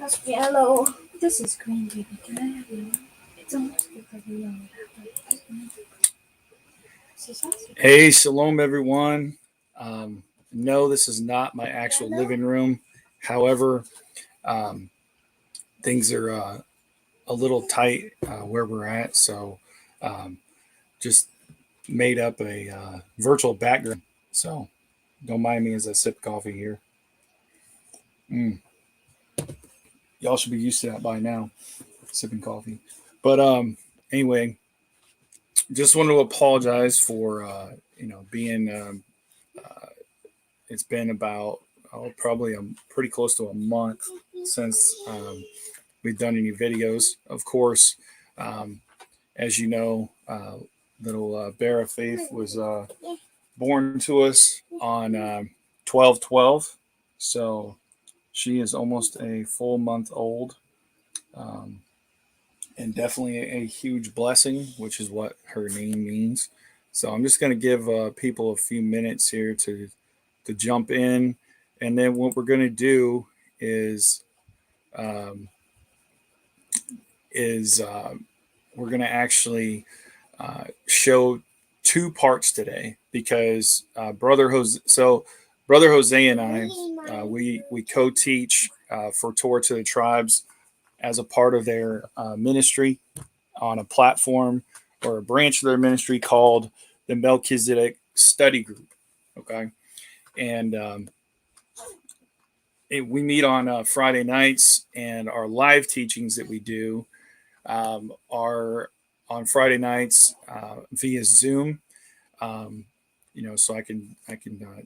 That's yellow. This is green, baby. Can I have yellow? It's almost like a yellow. Hey, shalom, everyone. No, this is not my actual living room. However, um, things are a little tight where we're at, so um, just made up a virtual background. So don't mind me as I sip coffee here. Mm, y'all should be used to that by now, sipping coffee. But anyway, just wanted to apologize for being. It's been about probably pretty close to a month since we've done any videos. Of course, um, as you know, little Bear of Faith was born to us on 12/12, so she is almost a full month old, um, and definitely a huge blessing, which is what her name means. So I'm just going to give people a few minutes here to jump in, and then what we're going to do is um, is we're going to actually show two parts today because Brother Jose and I we co-teach for Tour to the Tribes as a part of their ministry on a platform or a branch of their ministry called the Melchizedek Study Group. Okay, and we meet on Friday nights, and our live teachings that we do are on Friday nights via Zoom. Um, so I can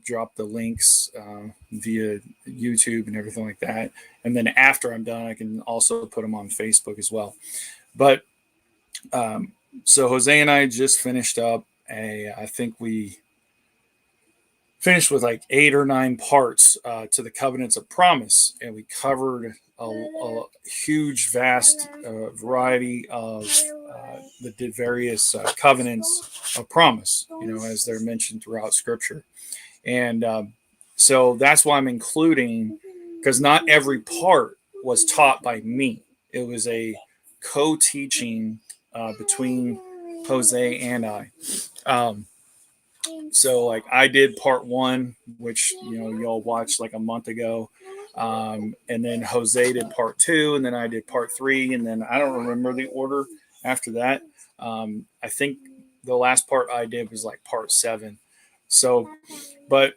drop the links via YouTube and everything like that, and then after I'm done, I can also put them on Facebook as well. But um, so Jose and I just finished up I think we finished with like 8 or 9 parts to the covenants of promise, and we covered a huge, vast variety of the various covenants of promise, as they're mentioned throughout Scripture. And so that's why I'm including, because not every part was taught by me. It was a co-teaching between Jose and I. So like I did part one, which y'all watched like a month ago, and then Jose did part two, and then I did part three, and then I don't remember the order after that. I think the last part I did was like part 7. So, but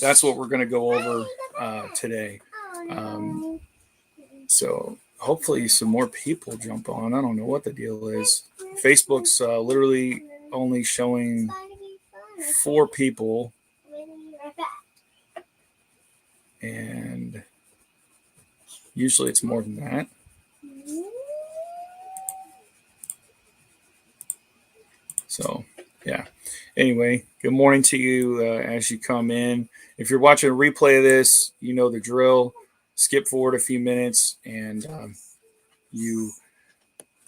that's what we're going to go over today. So hopefully some more people jump on. I don't know what the deal is. Facebook's literally only showing 4 people, and usually it's more than that. So yeah, anyway, good morning to you as you come in. If you're watching a replay of this, you know the drill. Skip forward a few minutes, and you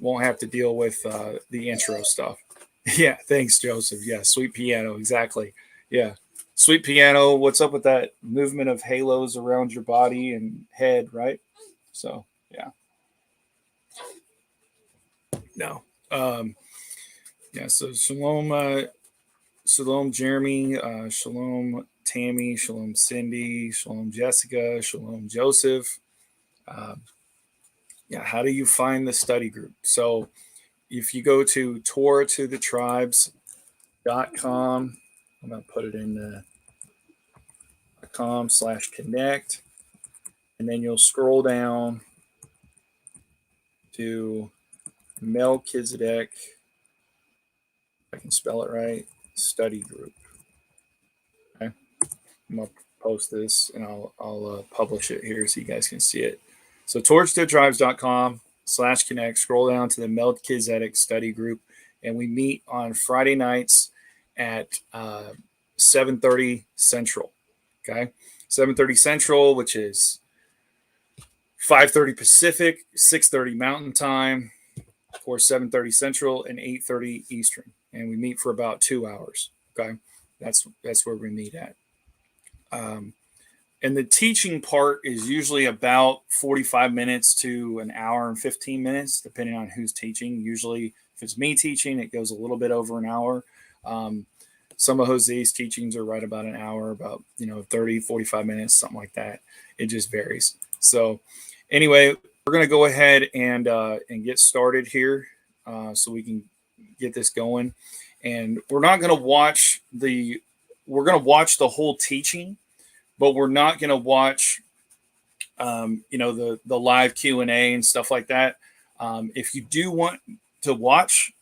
won't have to deal with the intro stuff. Yeah, thanks, Joseph. Yeah, sweet piano, exactly. Yeah, sweet piano. What's up with that movement of halos around your body and head, right? So yeah, no, yeah. So shalom, Jeremy, shalom, Tammy, shalom, Cindy, shalom, Jessica, shalom, Joseph. Um, yeah, how do you find the study group? So if you go to torahtothetribes.com, I'm going to put it in the .com/connect, and then you'll scroll down to Melchizedek, if I can spell it right, study group. Okay, I'm going to post this, and I'll publish it here so you guys can see it. So torahtothetribes.com/connect, scroll down to the Melchizedek Study Group, and we meet on Friday nights at 7:30 Central. Okay, 7:30 Central, which is 5:30 Pacific, 6:30 Mountain Time, of course 7:30 Central, and 8:30 Eastern, and we meet for about 2 hours. Okay, that's where we meet at. And the teaching part is usually about 45 minutes to an hour and 15 minutes, depending on who's teaching. Usually, if it's me teaching, it goes a little bit over an hour. Um, some of Jose's teachings are right about an hour, about 30, 45 minutes, something like that. It just varies. So anyway, we're going to go ahead and get started here, so we can get this going. And we're not going to watch we're going to watch the whole teaching, but we're not going to watch the live Q&A and stuff like that. If you do want to watch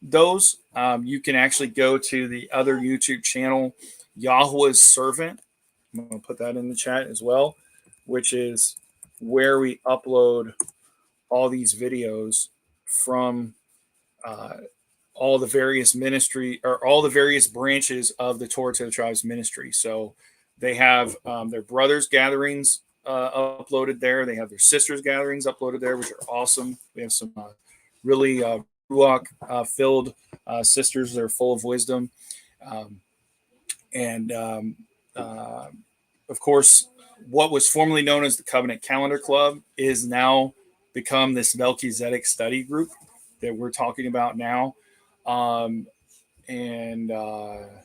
those, you can actually go to the other YouTube channel, Yahweh's Servant. I'm going to put that in the chat as well, which is where we upload all these videos from uh, all the various ministry, or all the various branches of the Torah to the Tribes ministry. So they have their brothers gatherings uploaded there. They have their sisters gatherings uploaded there, which are awesome. We have some really Ruach filled sisters that are full of wisdom. Um, and uh, of course, what was formerly known as the Covenant Calendar Club is now become this Melchizedek Study Group that we're talking about now. Um, and I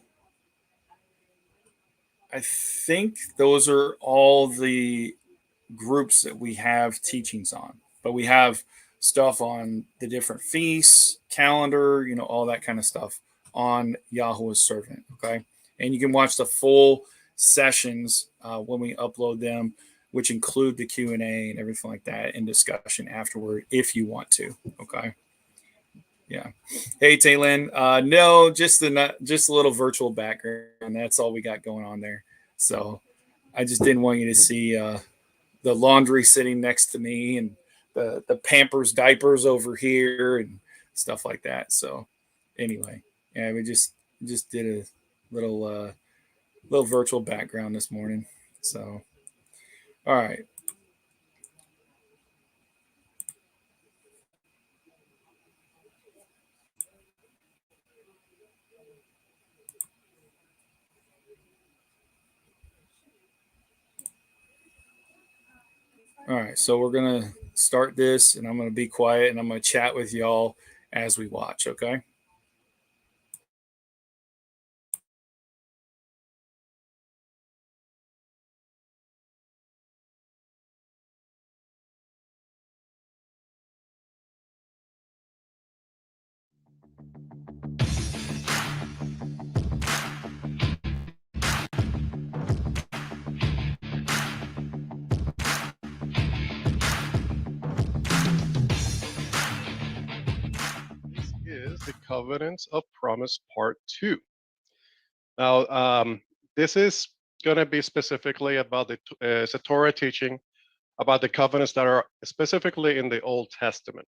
think those are all the groups that we have teachings on. But we have stuff on the different feasts, calendar, all that kind of stuff on Yahweh's Servant. Okay. And you can watch the full sessions when we upload them, which include the Q&A and everything like that, and discussion afterward if you want to. Okay. Yeah. Hey, Taylin. No, just a little virtual background. That's all we got going on there. So I just didn't want you to see the laundry sitting next to me, and the Pampers diapers over here and stuff like that. So anyway, yeah, we just did a little virtual background this morning. So all right. All right, so we're gonna start this, and I'm gonna be quiet, and I'm gonna chat with y'all as we watch. Okay. Is the Covenants of Promise Part 2. Now, this is going to be specifically about it's a Torah teaching about the covenants that are specifically in the Old Testament.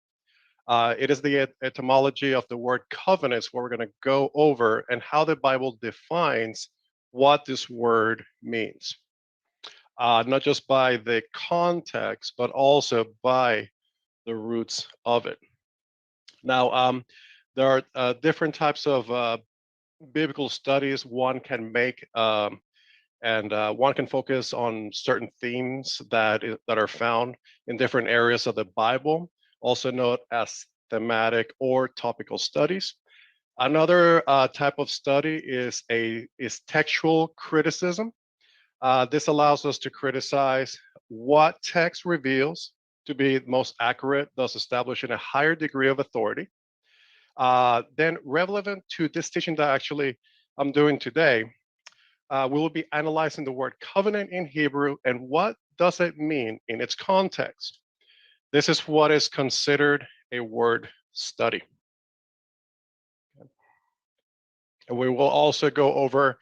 It is the etymology of the word covenants, where we're going to go over and how the Bible defines what this word means. Not just by the context, but also by the roots of it. Now, there are different types of biblical studies one can make, and one can focus on certain themes that are found in different areas of the Bible, also known as thematic or topical studies. Another type of study is textual criticism. This allows us to criticize what text reveals to be most accurate, thus establishing a higher degree of authority. Then relevant to this teaching that actually I'm doing today, we will be analyzing the word covenant in Hebrew and what does it mean in its context. This is what is considered a word study. And we will also go over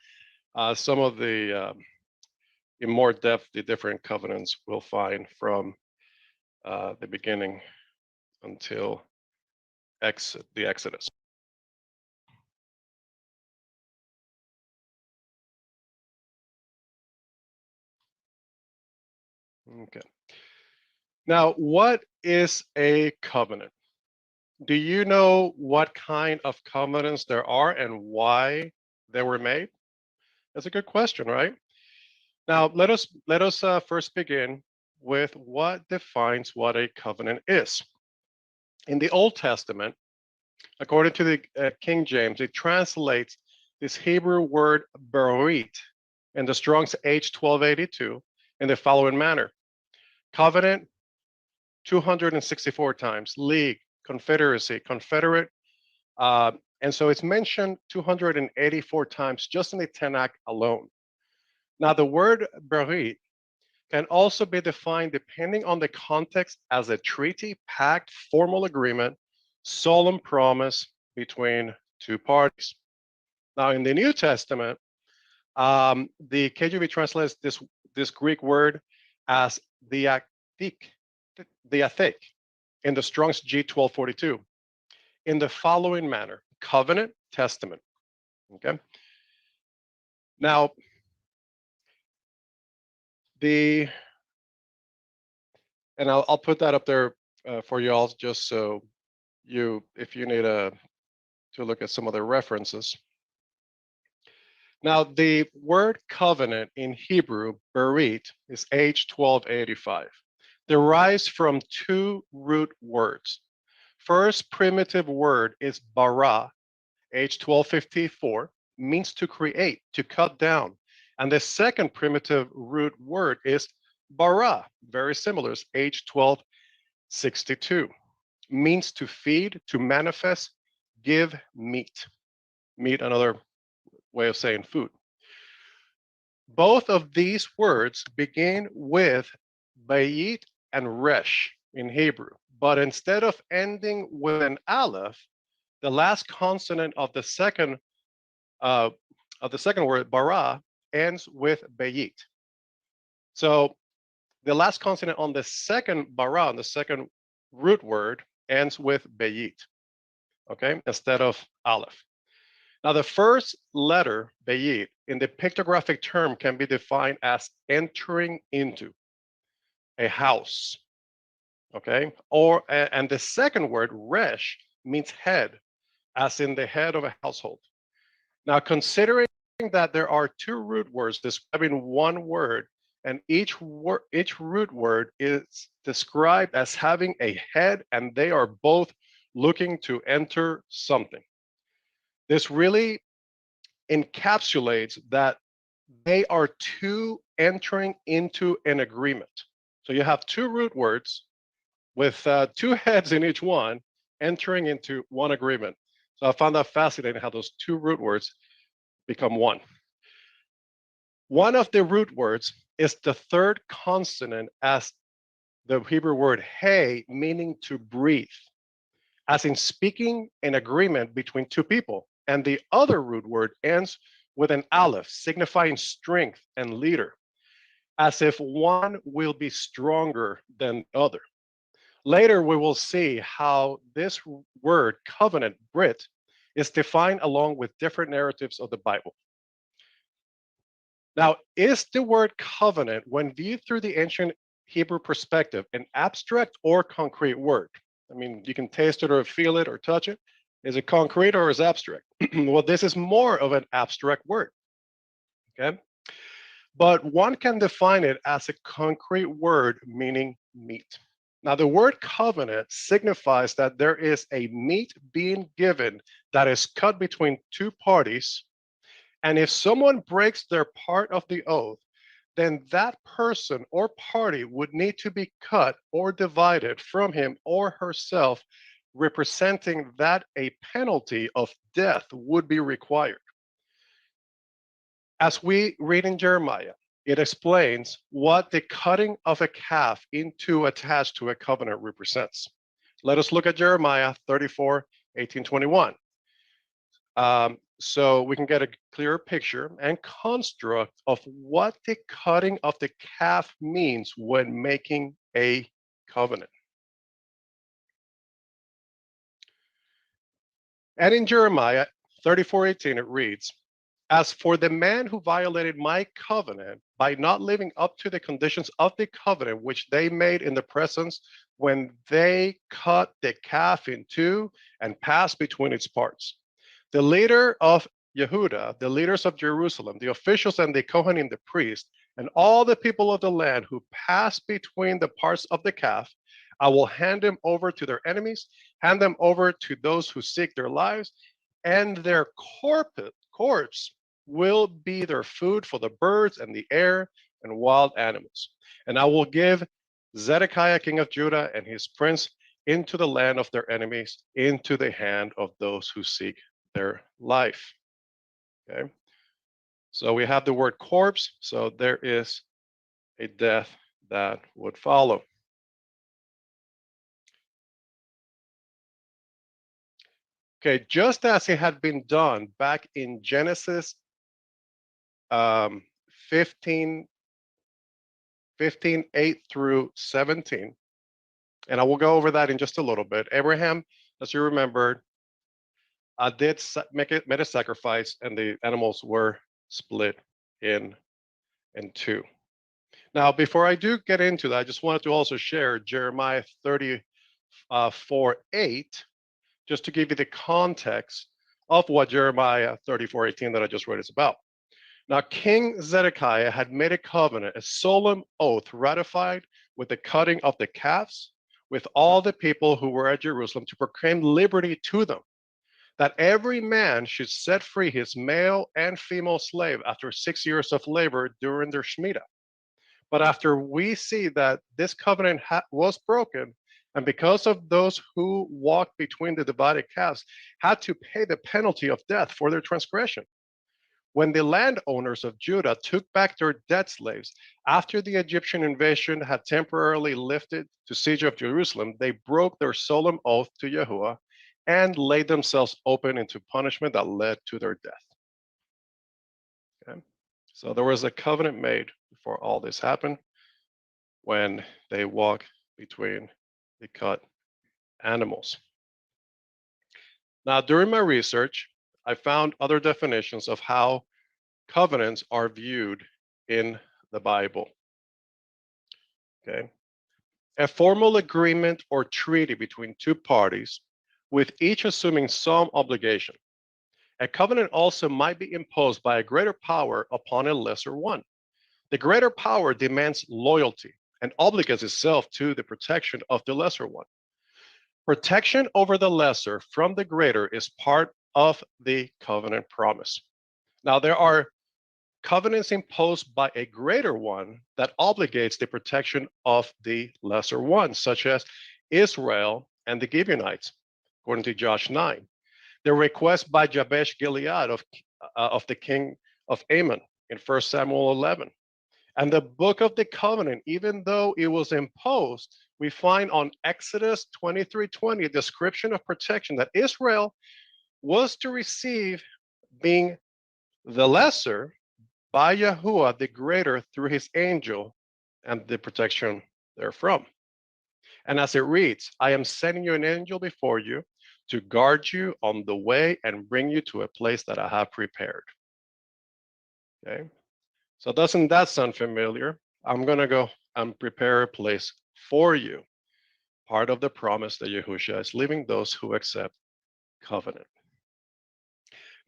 some of in more depth, the different covenants we'll find from the beginning until the Exodus. Okay. Now, what is a covenant? Do you know what kind of covenants there are and why they were made? That's a good question, right? Now, let us first begin with what defines what a covenant is. In the Old Testament, according to the King James, it translates this Hebrew word berit in the Strong's H1282 in the following manner: covenant 264 times, league, confederacy, confederate, and so it's mentioned 284 times just in the Tanakh alone. Now, the word berit can also be defined depending on the context as a treaty, pact, formal agreement, solemn promise between two parties. Now, in the New Testament, the KJV translates this Greek word as diathek, in the Strong's G1242, in the following manner: covenant, testament. Okay. Now, I'll put that up there for you all, just so if you need to look at some of the references. Now, the word covenant in Hebrew, berit, is H1285. Derives from two root words. First primitive word is bara, H1254, means to create, to cut down. And the second primitive root word is bara, very similar, is H1262, means to feed, to manifest, give meat. Meat, another way of saying food. Both of these words begin with bayit and resh in Hebrew, but instead of ending with an aleph, the last consonant of the second word, bara, ends with bayit. So the last consonant on the second bara, on the second root word, ends with bayit, okay, instead of aleph. Now, the first letter, bayit, in the pictographic term can be defined as entering into a house, okay? And the second word, resh, means head, as in the head of a household. Now, considering that there are two root words describing one word, and each root word is described as having a head, and they are both looking to enter something. This really encapsulates that they are two entering into an agreement. So you have two root words with two heads in each one entering into one agreement. So I found that fascinating how those two root words become one. One of the root words is the third consonant as the Hebrew word hey, meaning to breathe, as in speaking an agreement between two people. And the other root word ends with an aleph, signifying strength and leader, as if one will be stronger than the other. Later, we will see how this word, covenant, Brit, is defined along with different narratives of the Bible. Now, is the word covenant, when viewed through the ancient Hebrew perspective, an abstract or concrete word? I mean, you can taste it or feel it or touch it. Is it concrete or is it abstract? Well, this is more of an abstract word, okay? But one can define it as a concrete word meaning meat. Now, the word covenant signifies that there is a meat being given that is cut between two parties. And if someone breaks their part of the oath, then that person or party would need to be cut or divided from him or herself, representing that a penalty of death would be required. As we read in Jeremiah, it explains what the cutting of a calf into attached to a covenant represents. Let us look at Jeremiah 34, 18, 21. So we can get a clearer picture and construct of what the cutting of the calf means when making a covenant. And in Jeremiah 34:18, it reads, "As for the man who violated my covenant by not living up to the conditions of the covenant which they made in the presence when they cut the calf in two and passed between its parts, the leader of Yehuda, the leaders of Jerusalem, the officials and the Kohanim, the priest, And all the people of the land who pass between the parts of the calf, I will hand them over to their enemies, hand them over to those who seek their lives, and their corpse will be their food for the birds and the air and wild animals. And I will give Zedekiah, king of Judah, and his prince into the land of their enemies, into the hand of those who seek their life. Okay. So we have the word corpse. So there is a death that would follow. Okay, just as it had been done back in Genesis 15, 8 through 17, and I will go over that in just a little bit. Abraham, as you remember, made a sacrifice, and the animals were split in two. Now, before I do get into that, I just wanted to also share Jeremiah 34:8, just to give you the context of what Jeremiah 34:18 that I just read is about. Now, King Zedekiah had made a covenant, a solemn oath ratified with the cutting of the calves with all the people who were at Jerusalem to proclaim liberty to them, that every man should set free his male and female slave after 6 years of labor during their Shemitah. But after we see that this covenant was broken, and because of those who walked between the divided calves had to pay the penalty of death for their transgression, when the landowners of Judah took back their dead slaves after the Egyptian invasion had temporarily lifted the siege of Jerusalem, they broke their solemn oath to Yahuwah and laid themselves open into punishment that led to their death. Okay? So there was a covenant made before all this happened, when they walk between the cut animals. Now, during my research, I found other definitions of how covenants are viewed in the Bible. Okay. A formal agreement or treaty between two parties, with each assuming some obligation. A covenant also might be imposed by a greater power upon a lesser one. The greater power demands loyalty and obligates itself to the protection of the lesser one. Protection over the lesser from the greater is part of the covenant promise. Now, there are covenants imposed by a greater one that obligates the protection of the lesser one, such as Israel and the Gibeonites, according to Josh 9. The request by Jabesh Gilead of the king of Ammon in 1 Samuel 11. And the book of the covenant, even though it was imposed, we find on Exodus 23:20 a description of protection that Israel was to receive, being the lesser, by Yahuwah the greater through his angel and the protection therefrom. And as it reads, I am sending you an angel before you to guard you on the way and bring you to a place that I have prepared. Okay. So doesn't that sound familiar? I'm going to go and prepare a place for you. Part of the promise that Yahushua is leaving those who accept covenant.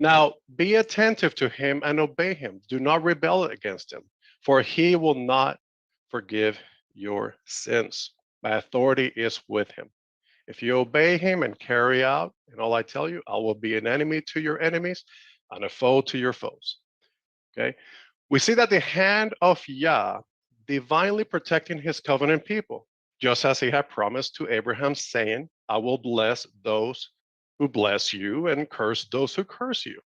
Now, be attentive to him and obey him. Do not rebel against him, for he will not forgive your sins. My authority is with him. If you obey him and carry out, and all I tell you, I will be an enemy to your enemies and a foe to your foes. Okay. We see that the hand of Yah divinely protecting his covenant people, just as he had promised to Abraham, saying, I will bless those who bless you and curse those who curse you.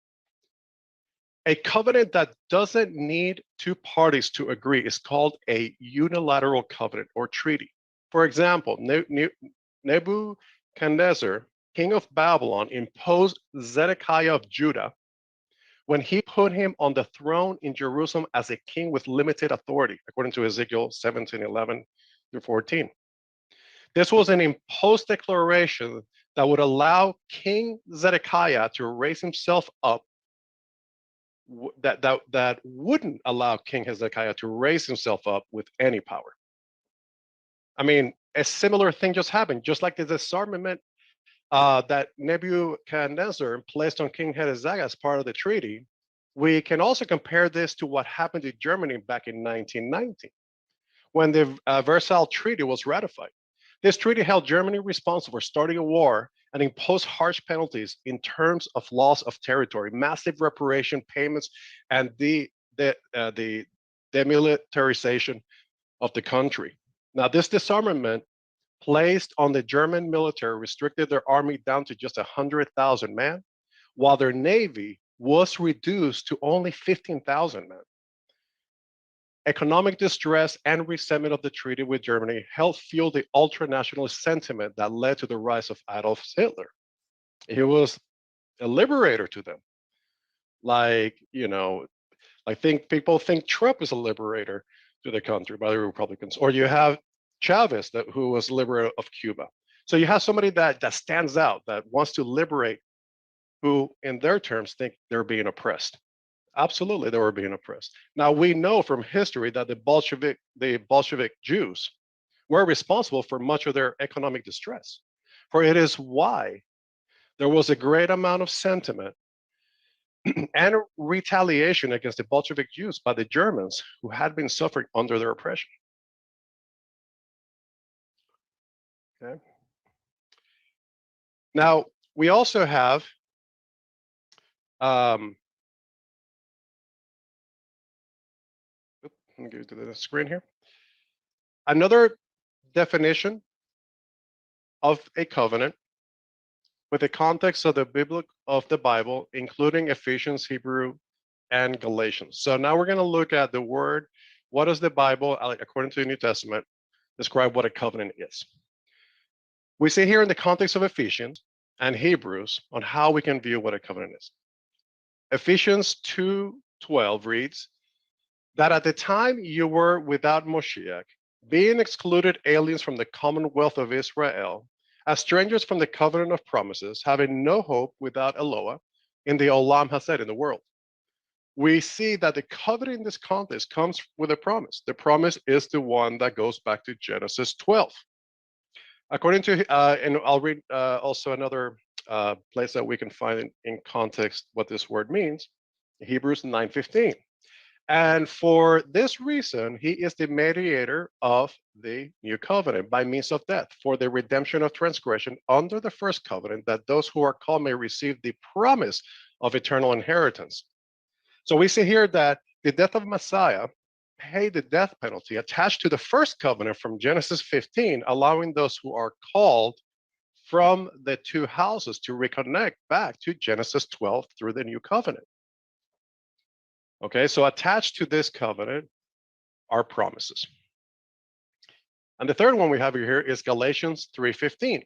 A covenant that doesn't need two parties to agree is called a unilateral covenant or treaty. For example, Nebuchadnezzar, king of Babylon, imposed Zedekiah of Judah when he put him on the throne in Jerusalem as a king with limited authority, according to Ezekiel 17:11-14. This was an imposed declaration that would allow King Zedekiah to raise himself up, that wouldn't allow King Hezekiah to raise himself up with any power. I mean, a similar thing just happened, just like the disarmament that Nebuchadnezzar placed on King Hezekiah as part of the treaty. We can also compare this to what happened to Germany back in 1919 when the Versailles Treaty was ratified. This treaty held Germany responsible for starting a war and imposed harsh penalties in terms of loss of territory, massive reparation payments, and the demilitarization of the country. Now, this disarmament placed on the German military restricted their army down to just 100,000 men, while their navy was reduced to only 15,000 men. Economic distress and resentment of the treaty with Germany helped fuel the ultra-nationalist sentiment that led to the rise of Adolf Hitler. He was a liberator to them. Like, people think Trump is a liberator to the country by the Republicans. Or you have Chavez, who was liberator of Cuba. So you have somebody that stands out, that wants to liberate, who in their terms think they're being oppressed. Absolutely, they were being oppressed. Now we know from history that the Bolshevik Jews were responsible for much of their economic distress. For it is why there was a great amount of sentiment and retaliation against the Bolshevik Jews by the Germans who had been suffering under their oppression. Okay. Now, we also have let me go to the screen here. Another definition of a covenant with the context of the Bible, including Ephesians, Hebrew, and Galatians. So now we're going to look at the word. What does the Bible, according to the New Testament, describe what a covenant is? We see here in the context of Ephesians and Hebrews on how we can view what a covenant is. Ephesians 2:12 reads that at the time you were without Moshiach, being excluded aliens from the commonwealth of Israel, as strangers from the covenant of promises, having no hope without Eloah in the Olam Hased, in the world. We see that the covenant in this context comes with a promise. The promise is the one that goes back to Genesis 12. According to, and I'll read also another place that we can find in context what this word means, Hebrews 9:15. And for this reason, he is the mediator of the new covenant by means of death for the redemption of transgression under the first covenant, that those who are called may receive the promise of eternal inheritance. So we see here that the death of Messiah paid the death penalty attached to the first covenant from Genesis 15, allowing those who are called from the two houses to reconnect back to Genesis 12 through the new covenant. Okay, so attached to this covenant are promises. And the third one we have here is Galatians 3:15.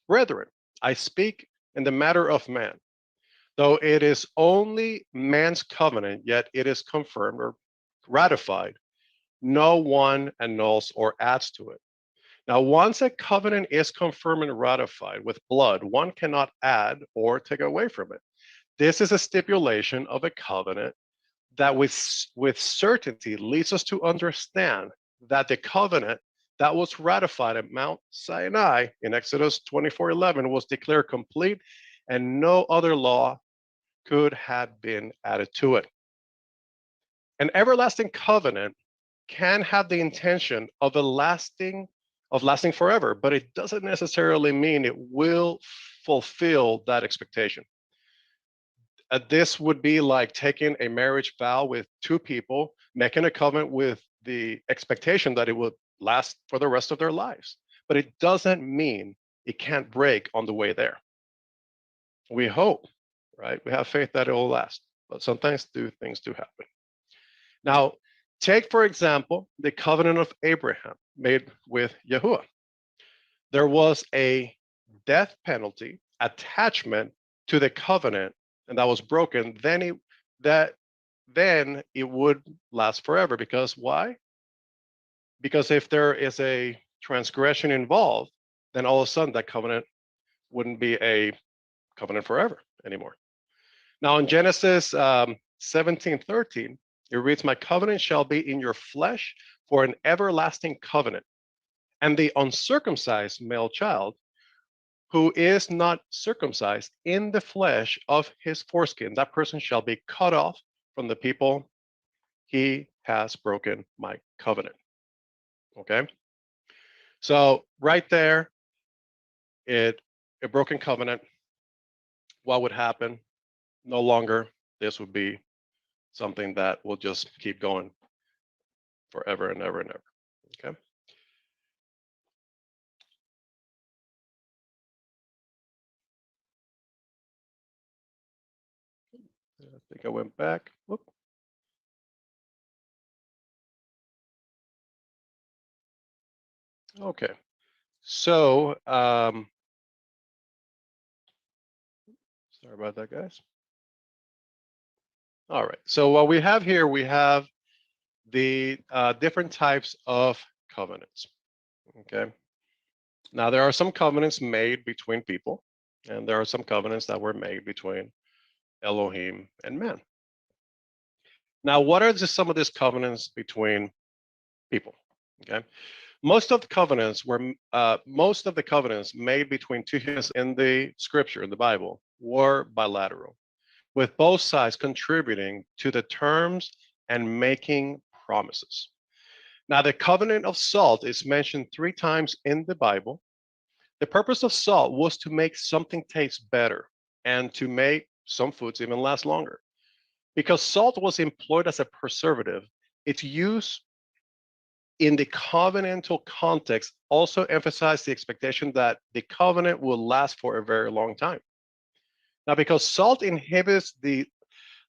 Brethren, I speak in the matter of man, though it is only man's covenant, yet it is confirmed or ratified. No one annuls or adds to it. Now, once a covenant is confirmed and ratified with blood, one cannot add or take away from it. This is a stipulation of a covenant that with certainty leads us to understand that the covenant that was ratified at Mount Sinai in Exodus 24:11 was declared complete, and no other law could have been added to it. An everlasting covenant can have the intention of lasting forever, but it doesn't necessarily mean it will fulfill that expectation. This would be like taking a marriage vow with two people, making a covenant with the expectation that it will last for the rest of their lives. But it doesn't mean it can't break on the way there. We hope, right? We have faith that it will last, but sometimes things do happen. Now, take, for example, the covenant of Abraham made with Yahuwah. There was a death penalty attachment to the covenant, and that was broken. Then it would last forever. Because why? Because if there is a transgression involved, then all of a sudden that covenant wouldn't be a covenant forever anymore. Now in Genesis 17:13, it reads, "My covenant shall be in your flesh for an everlasting covenant, and the uncircumcised male child who is not circumcised in the flesh of his foreskin, that person shall be cut off from the people. He has broken my covenant. Okay. So right there, a broken covenant, what would happen? No longer, this would be something that will just keep going forever and ever and ever. Okay. I think I went back. Whoop. Okay. So, sorry about that, guys. All right. So what we have here, we have the different types of covenants. Okay. Now there are some covenants made between people, and there are some covenants that were made between Elohim and man. Now, what are just some of these covenants between people? Okay. Most of the covenants made between two humans in the scripture, in the Bible, were bilateral, with both sides contributing to the terms and making promises. Now, the covenant of salt is mentioned 3 times in the Bible. The purpose of salt was to make something taste better and to make some foods even last longer. Because salt was employed as a preservative, its use in the covenantal context also emphasized the expectation that the covenant will last for a very long time. Now, because salt inhibits the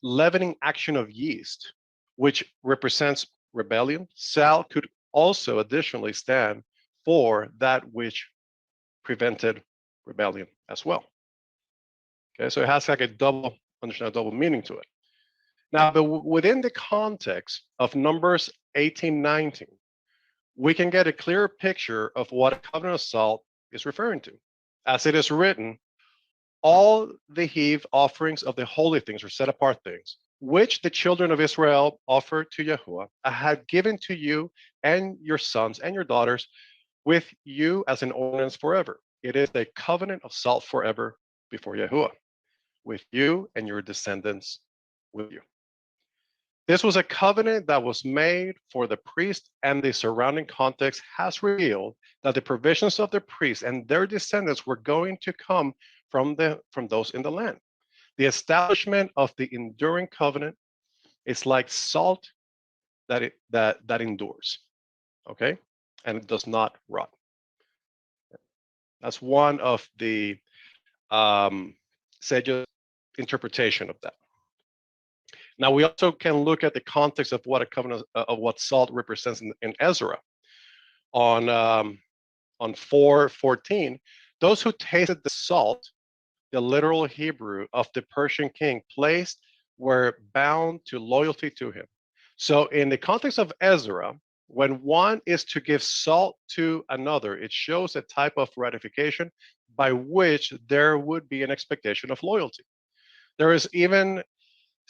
leavening action of yeast, which represents rebellion, salt could also additionally stand for that which prevented rebellion as well. Okay, so it has like a double meaning to it. Now, but within the context of Numbers 18:19, we can get a clearer picture of what a covenant of salt is referring to. As it is written, all the heave offerings of the holy things or set apart things, which the children of Israel offered to Yahuwah, I have given to you and your sons and your daughters with you as an ordinance forever. It is a covenant of salt forever before Yahuwah, with you and your descendants with you. This was a covenant that was made for the priest, and the surrounding context has revealed that the provisions of the priests and their descendants were going to come from those in the land. The establishment of the enduring covenant is like salt that endures, okay, and it does not rot. That's one of the Sage's interpretation of that. Now we also can look at the context of what a covenant of what salt represents in Ezra on 4:14. Those who tasted the salt, the literal Hebrew of the Persian king, placed were bound to loyalty to him. So in the context of Ezra, when one is to give salt to another, it shows a type of ratification by which there would be an expectation of loyalty. There is even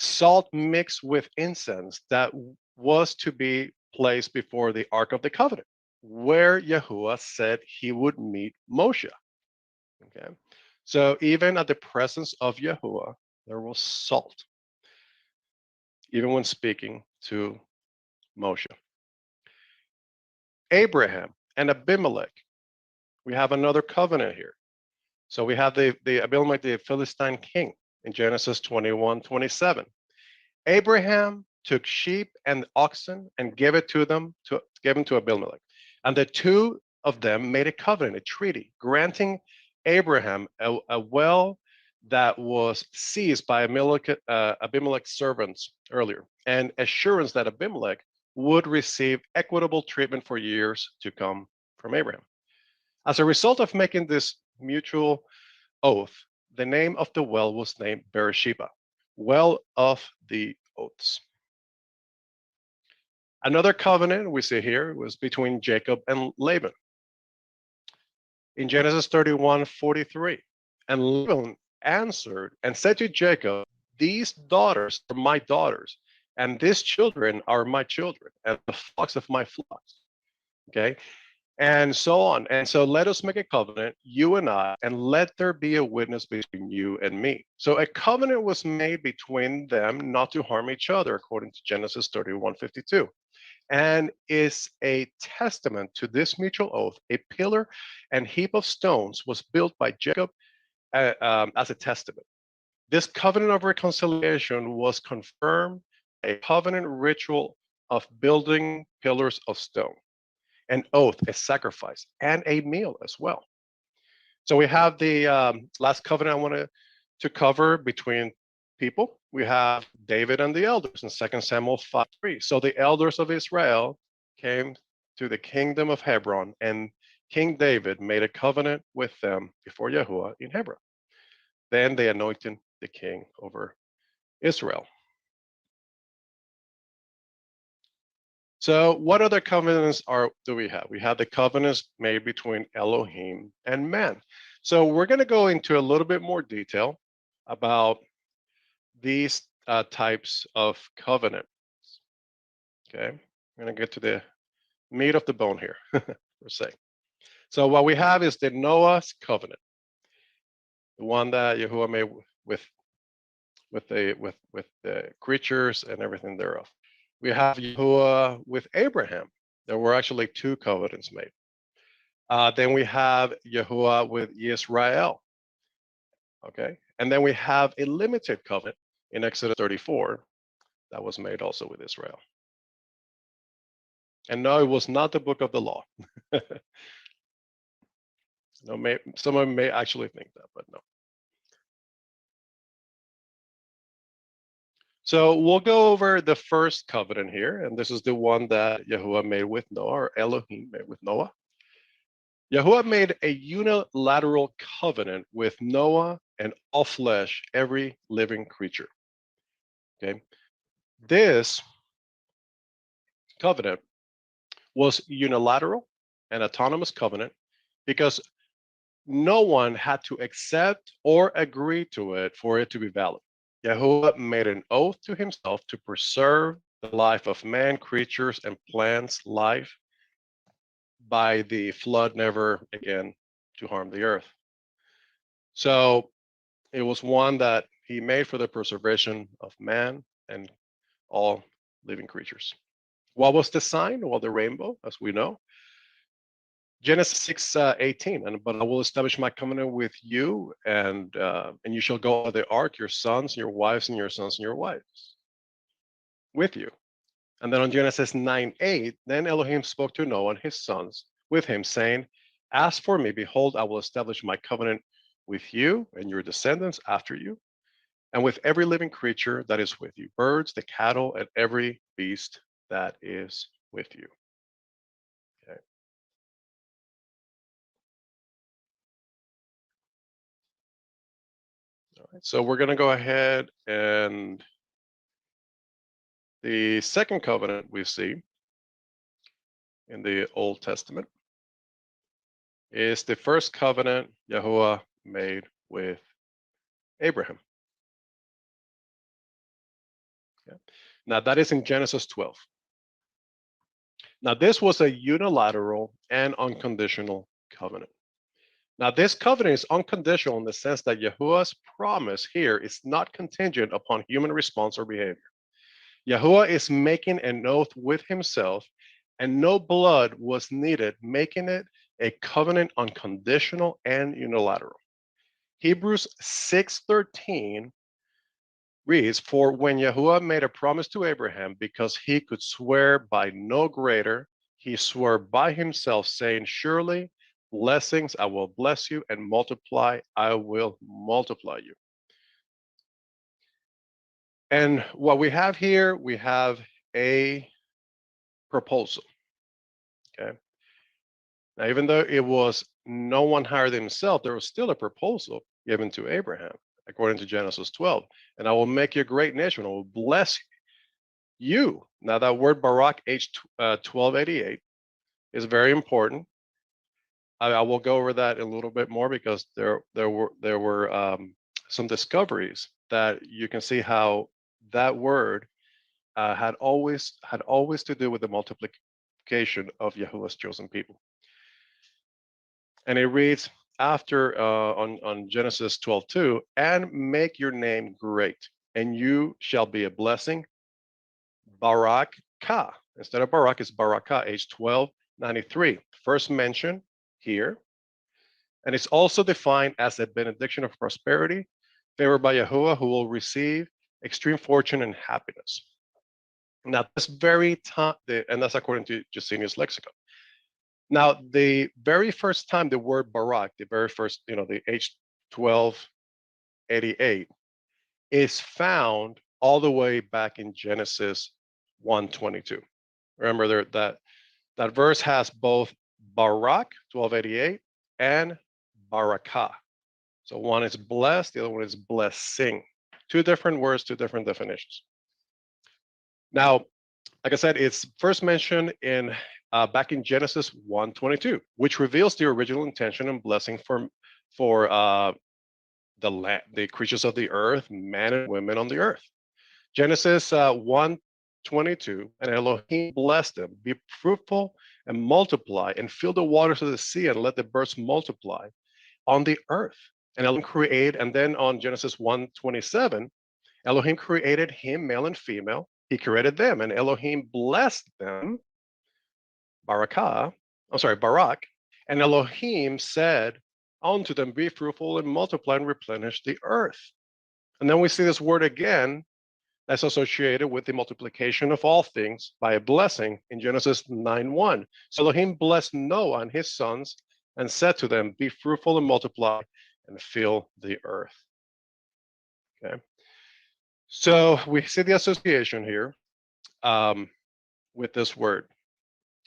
salt mixed with incense that was to be placed before the Ark of the Covenant, where Yahuwah said he would meet Moshe. Okay, so even at the presence of Yahuwah, there was salt, even when speaking to Moshe. Abraham and Abimelech, we have another covenant here. So we have the Abimelech, the Philistine king, in Genesis 21:27. Abraham took sheep and oxen and gave them to Abimelech. And the two of them made a covenant, a treaty, granting Abraham a well that was seized by Abimelech's servants earlier, and assurance that Abimelech would receive equitable treatment for years to come from Abraham. As a result of making this mutual oath, the name of the well was named Beersheba, well of the oaths. Another covenant we see here was between Jacob and Laban. In Genesis 31:43, and Laban answered and said to Jacob, these daughters are my daughters, and these children are my children, and the flocks of my flocks. Okay. and so on. And so let us make a covenant, you and I, and let there be a witness between you and me. So a covenant was made between them not to harm each other, according to Genesis 31:52, and is a testament to this mutual oath. A pillar and heap of stones was built by Jacob as a testament. This covenant of reconciliation was confirmed a covenant ritual of building pillars of stone, an oath, a sacrifice, and a meal as well. So we have the last covenant I wanted to cover between people. We have David and the elders in 2 Samuel 5:3. So the elders of Israel came to the kingdom of Hebron, and King David made a covenant with them before Yahuwah in Hebron. Then they anointed the king over Israel. So what other covenants do we have? We have the covenants made between Elohim and man. So we're going to go into a little bit more detail about these types of covenant. Okay, I'm going to get to the meat of the bone here, per se. So what we have is the Noah's covenant, the one that Yahuwah made with the creatures and everything thereof. We have Yahuwah with Abraham. There were actually two covenants made. Then we have Yahuwah with Israel. Okay, and then we have a limited covenant in Exodus 34 that was made also with Israel. And no, it was not the book of the law. No, someone may actually think that, but no. So we'll go over the first covenant here, and this is the one that Yahuwah made with Noah, or Elohim made with Noah. Yahuwah made a unilateral covenant with Noah and all flesh, every living creature. Okay, this covenant was unilateral and autonomous covenant because no one had to accept or agree to it for it to be valid. Yahuwah made an oath to himself to preserve the life of man, creatures, and plants' life by the flood, never again to harm the earth. So it was one that he made for the preservation of man and all living creatures. What was the sign? Well, the rainbow, as we know. Genesis 6:18, but I will establish my covenant with you, and you shall go on the ark, your sons, your wives, and your sons and your wives with you. And then on Genesis 9:8, then Elohim spoke to Noah and his sons with him, saying, as for me, behold, I will establish my covenant with you and your descendants after you, and with every living creature that is with you, birds, the cattle, and every beast that is with you. Okay. All right, so we're going to go ahead, and the second covenant we see in the Old Testament is the first covenant Yahuwah made with Abraham. Okay. Now that is in Genesis 12. Now this was a unilateral and unconditional covenant. Now this covenant is unconditional in the sense that Yahuwah's promise here is not contingent upon human response or behavior. Yahuwah is making an oath with himself, and no blood was needed, making it a covenant unconditional and unilateral. Hebrews 6:13 reads, for when Yahuwah made a promise to Abraham, because he could swear by no greater, he swore by himself, saying, surely blessings I will bless you, and multiply I will multiply you. And what we have here, we have a proposal. Okay. Now, even though it was no one higher than himself, there was still a proposal given to Abraham, according to Genesis 12. And I will make you a great nation. I will bless you. Now, that word Barak, H1288, is very important. I will go over that a little bit more because there were some discoveries that you can see how that word had always to do with the multiplication of Yahuwah's chosen people. And it reads after on Genesis 12:2, and make your name great, and you shall be a blessing. Barak Ka. Instead of Barak, it's Barakah, age 1293. First mention here. And it's also defined as a benediction of prosperity, favored by Yahuwah, who will receive extreme fortune and happiness. Now, this very time, and that's according to Jusinius Lexicon. Now, the very first time the word Barak, the very first, the H 1288, is found all the way back in Genesis 1:22. Remember there, that verse has both Barak 1288 and Barakah. So one is blessed, the other one is blessing. Two different words, two different definitions. Now, like I said, it's first mentioned in back in Genesis 1:22, which reveals the original intention and blessing for the creatures of the earth, men and women on the earth. Genesis 1:22, and Elohim blessed them, be fruitful and multiply, and fill the waters of the sea, and let the birds multiply on the earth. And Elohim created, and then on Genesis 1:27, Elohim created him, male and female. He created them, and Elohim blessed them, Barak, and Elohim said unto them, be fruitful and multiply and replenish the earth. And then we see this word again that's associated with the multiplication of all things by a blessing in Genesis 9:1. So Elohim blessed Noah and his sons and said to them, be fruitful and multiply and fill the earth. Okay. So we see the association here with this word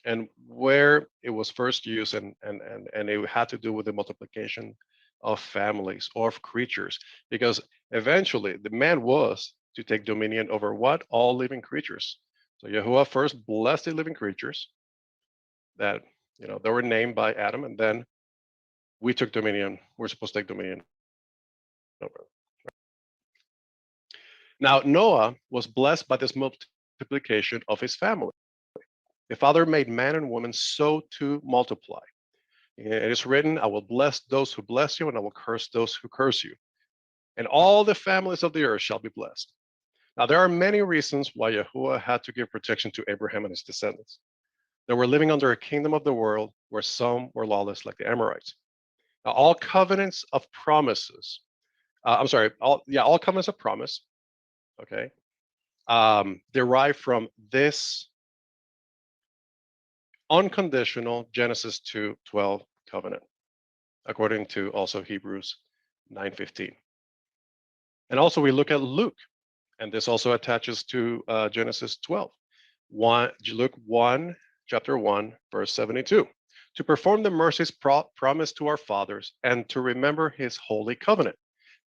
and where it was first used, and it had to do with the multiplication of families or of creatures, because eventually the man was to take dominion over what? All living creatures. So Yahuwah first blessed the living creatures that, they were named by Adam, and then we took dominion. We're supposed to take dominion over. Now, Noah was blessed by this multiplication of his family. The Father made man and woman so to multiply. It is written, I will bless those who bless you, and I will curse those who curse you. And all the families of the earth shall be blessed. Now, there are many reasons why Yahuwah had to give protection to Abraham and his descendants. They were living under a kingdom of the world where some were lawless, like the Amorites. Now, all covenants of promises, all covenants of promise, okay, derive from this unconditional Genesis 2:12 covenant, according to also Hebrews 9:15. And also we look at Luke, and this also attaches to Genesis 12. Luke 1, chapter 1, verse 72. To perform the mercies promised to our fathers and to remember his holy covenant,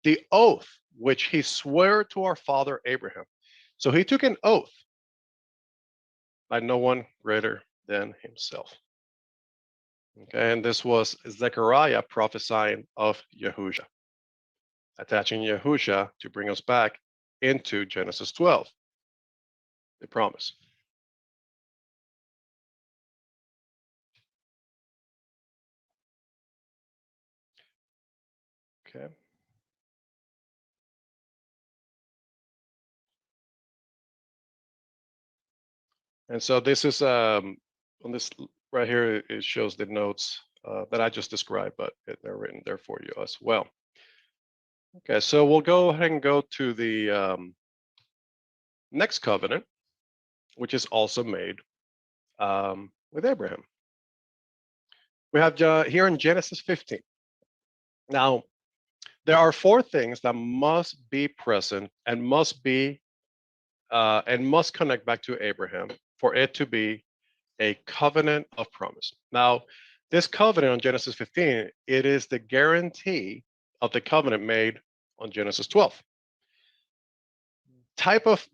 the oath which he swore to our father Abraham. So he took an oath by no one greater than himself. Okay, and this was Zechariah prophesying of Yahusha, attaching Yahusha to bring us back into Genesis 12, the promise. Okay. And so this is on this right here, it shows the notes that I just described, but they're written there for you as well. Okay, so we'll go ahead and go to the next covenant, which is also made with Abraham. We have here in Genesis 15. Now, there are four things that must be present and must connect back to Abraham for it to be a covenant of promise. Now, this covenant on Genesis 15, it is the guarantee of the covenant made on Genesis 12.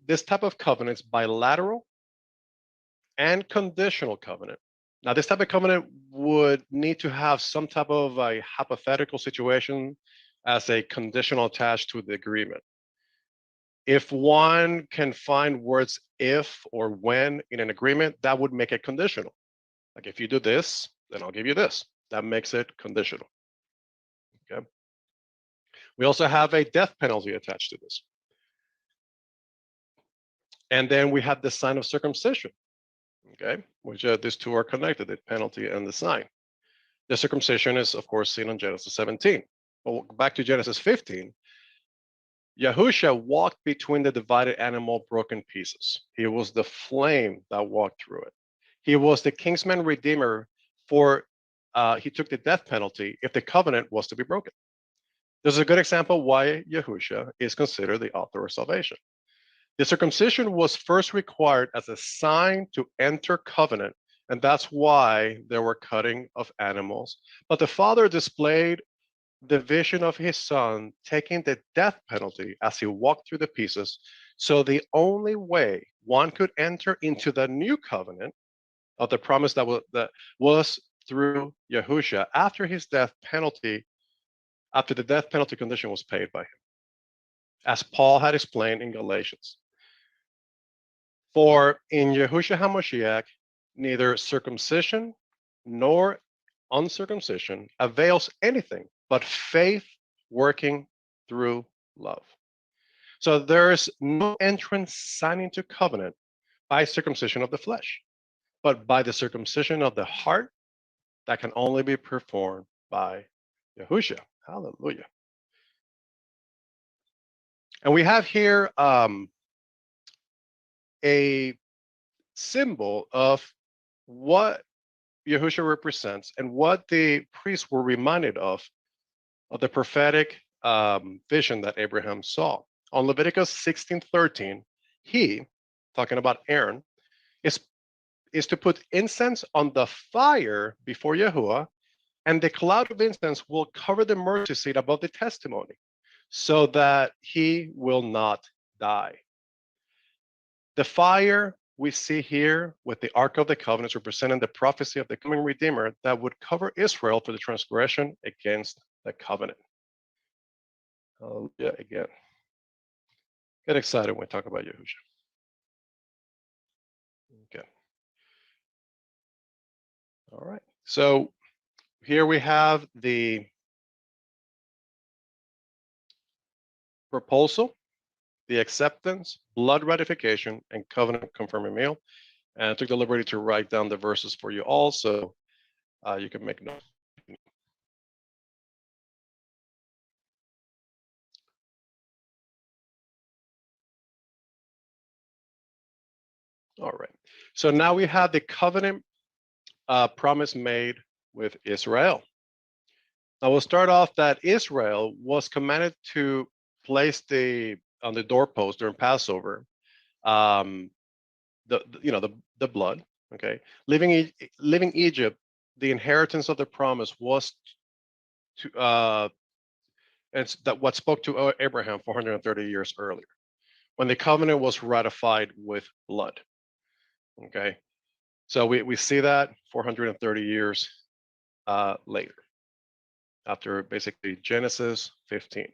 This type of covenant is bilateral and conditional covenant. Now, this type of covenant would need to have some type of a hypothetical situation as a conditional attached to the agreement. If one can find words if or when in an agreement, that would make it conditional. Like if you do this, then I'll give you this. That makes it conditional. Okay. We also have a death penalty attached to this. And then we have the sign of circumcision, okay, which these two are connected, the penalty and the sign. The circumcision is, of course, seen in Genesis 17. But back to Genesis 15, Yahusha walked between the divided animal broken pieces. He was the flame that walked through it. He was the kinsman redeemer for, he took the death penalty if the covenant was to be broken. This is a good example why Yahusha is considered the author of salvation. The circumcision was first required as a sign to enter covenant, and that's why there were cutting of animals. But the Father displayed the vision of his Son taking the death penalty as he walked through the pieces. So the only way one could enter into the new covenant of the promise that was through Yahusha after his death penalty, after the death penalty condition was paid by him, as Paul had explained in Galatians. For in Yahushua HaMashiach, neither circumcision nor uncircumcision avails anything but faith working through love. So there's no entrance signing to covenant by circumcision of the flesh, but by the circumcision of the heart that can only be performed by Yahushua. Hallelujah. And we have here a symbol of what Yahushua represents and what the priests were reminded of the prophetic vision that Abraham saw. On Leviticus 16:13, he, talking about Aaron, is to put incense on the fire before Yahuwah, and the cloud of incense will cover the mercy seat above the testimony, so that he will not die. The fire we see here with the Ark of the Covenant representing the prophecy of the coming Redeemer that would cover Israel for the transgression against the covenant. Hallelujah again. Get excited when we talk about Yahushua. Okay. All right. So here we have the proposal, the acceptance, blood ratification, and covenant confirming meal. And I took the liberty to write down the verses for you all, so you can make notes. All right. So now we have the covenant promise made with Israel. Now we'll start off that Israel was commanded to place on the doorpost during Passover, the blood. Okay, leaving Egypt, the inheritance of the promise was to and that what spoke to Abraham 430 years earlier, when the covenant was ratified with blood. Okay, so we see that 430 years later, after basically Genesis 15,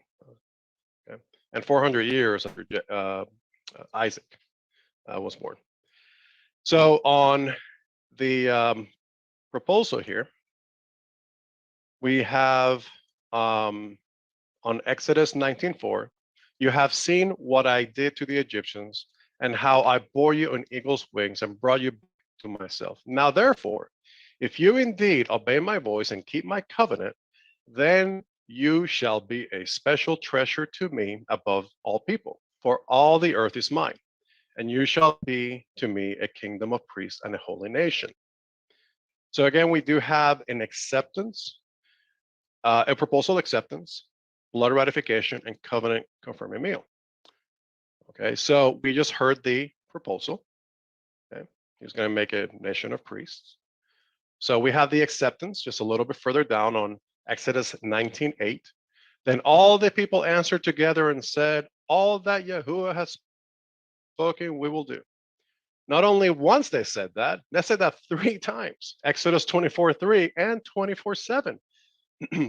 okay, and 400 years after Isaac was born. So on the proposal here, we have on Exodus 19:4, you have seen what I did to the Egyptians and how I bore you on eagle's wings and brought you to myself. Now, therefore, if you indeed obey my voice and keep my covenant, then you shall be a special treasure to me above all people, for all the earth is mine, and you shall be to me a kingdom of priests and a holy nation. So again, we do have an acceptance, a proposal acceptance, blood ratification, and covenant confirming meal. Okay, so we just heard the proposal. Okay, he's going to make a nation of priests. So we have the acceptance just a little bit further down on Exodus 19:8. Then all the people answered together and said, all that Yahuwah has spoken, we will do. Not only once they said that, they said that 3 times. Exodus 24:3 and 24:7.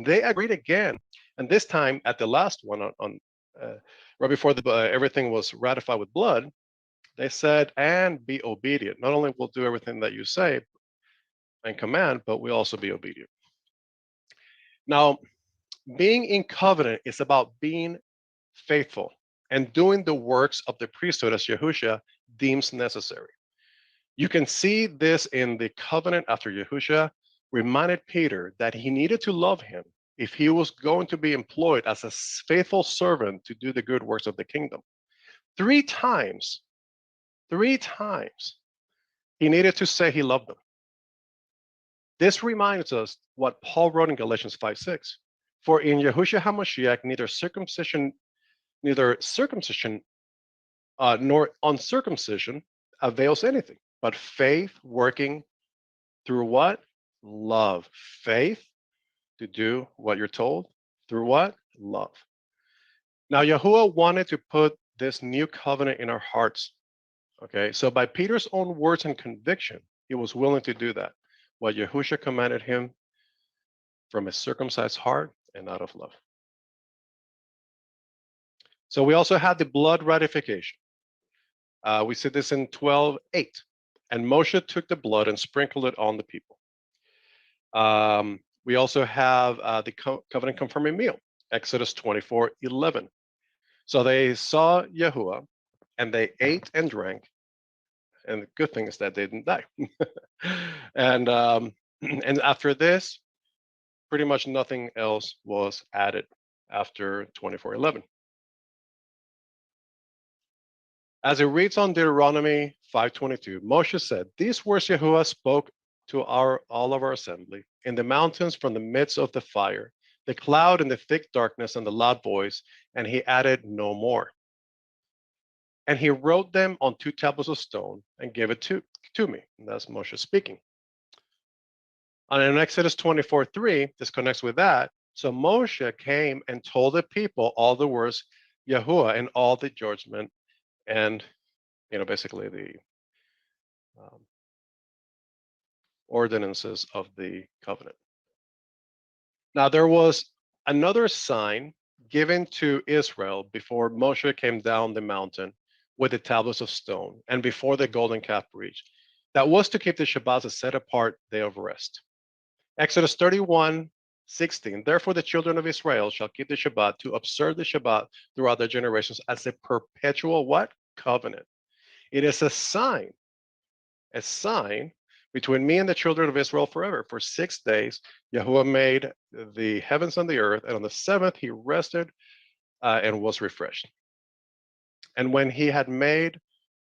They agreed again, and this time at the last one right before everything was ratified with blood, they said, and be obedient. Not only will do everything that you say and command, but we'll also be obedient. Now, being in covenant is about being faithful and doing the works of the priesthood as Yahushua deems necessary. You can see this in the covenant after Yahushua reminded Peter that he needed to love him if he was going to be employed as a faithful servant to do the good works of the kingdom. Three times, he needed to say he loved them. This reminds us what Paul wrote in Galatians 5:6. For in Yahushua HaMashiach, neither circumcision nor uncircumcision avails anything, but faith working through what? Love. Faith to do what you're told through what? Love. Now, Yahuwah wanted to put this new covenant in our hearts. Okay, so by Peter's own words and conviction, he was willing to do that. What Yahushua commanded him from a circumcised heart and out of love. So we also had the blood ratification. We see this in 12:8. And Moshe took the blood and sprinkled it on the people. We also have the covenant confirming meal, Exodus 24:11. So they saw Yahuwah and they ate and drank. And the good thing is that they didn't die. and and after this, pretty much nothing else was added after 24:11. As it reads on Deuteronomy 5:22, Moshe said, "These words Yahuwah spoke to all of our assembly in the mountains from the midst of the fire, the cloud and the thick darkness and the loud voice," and he added no more. And he wrote them on 2 tablets of stone and gave it to me. And that's Moshe speaking. And in Exodus 24:3, this connects with that. So Moshe came and told the people all the words Yahuwah and all the judgment and basically the ordinances of the covenant. Now there was another sign given to Israel before Moshe came down the mountain with the tablets of stone and before the golden calf breach. That was to keep the Shabbat a set apart day of rest. Exodus 31:16. Therefore the children of Israel shall keep the Shabbat to observe the Shabbat throughout their generations as a perpetual what? Covenant. It is a sign between me and the children of Israel forever. For 6 days, Yahuwah made the heavens and the earth, and on the seventh he rested and was refreshed. And when he had made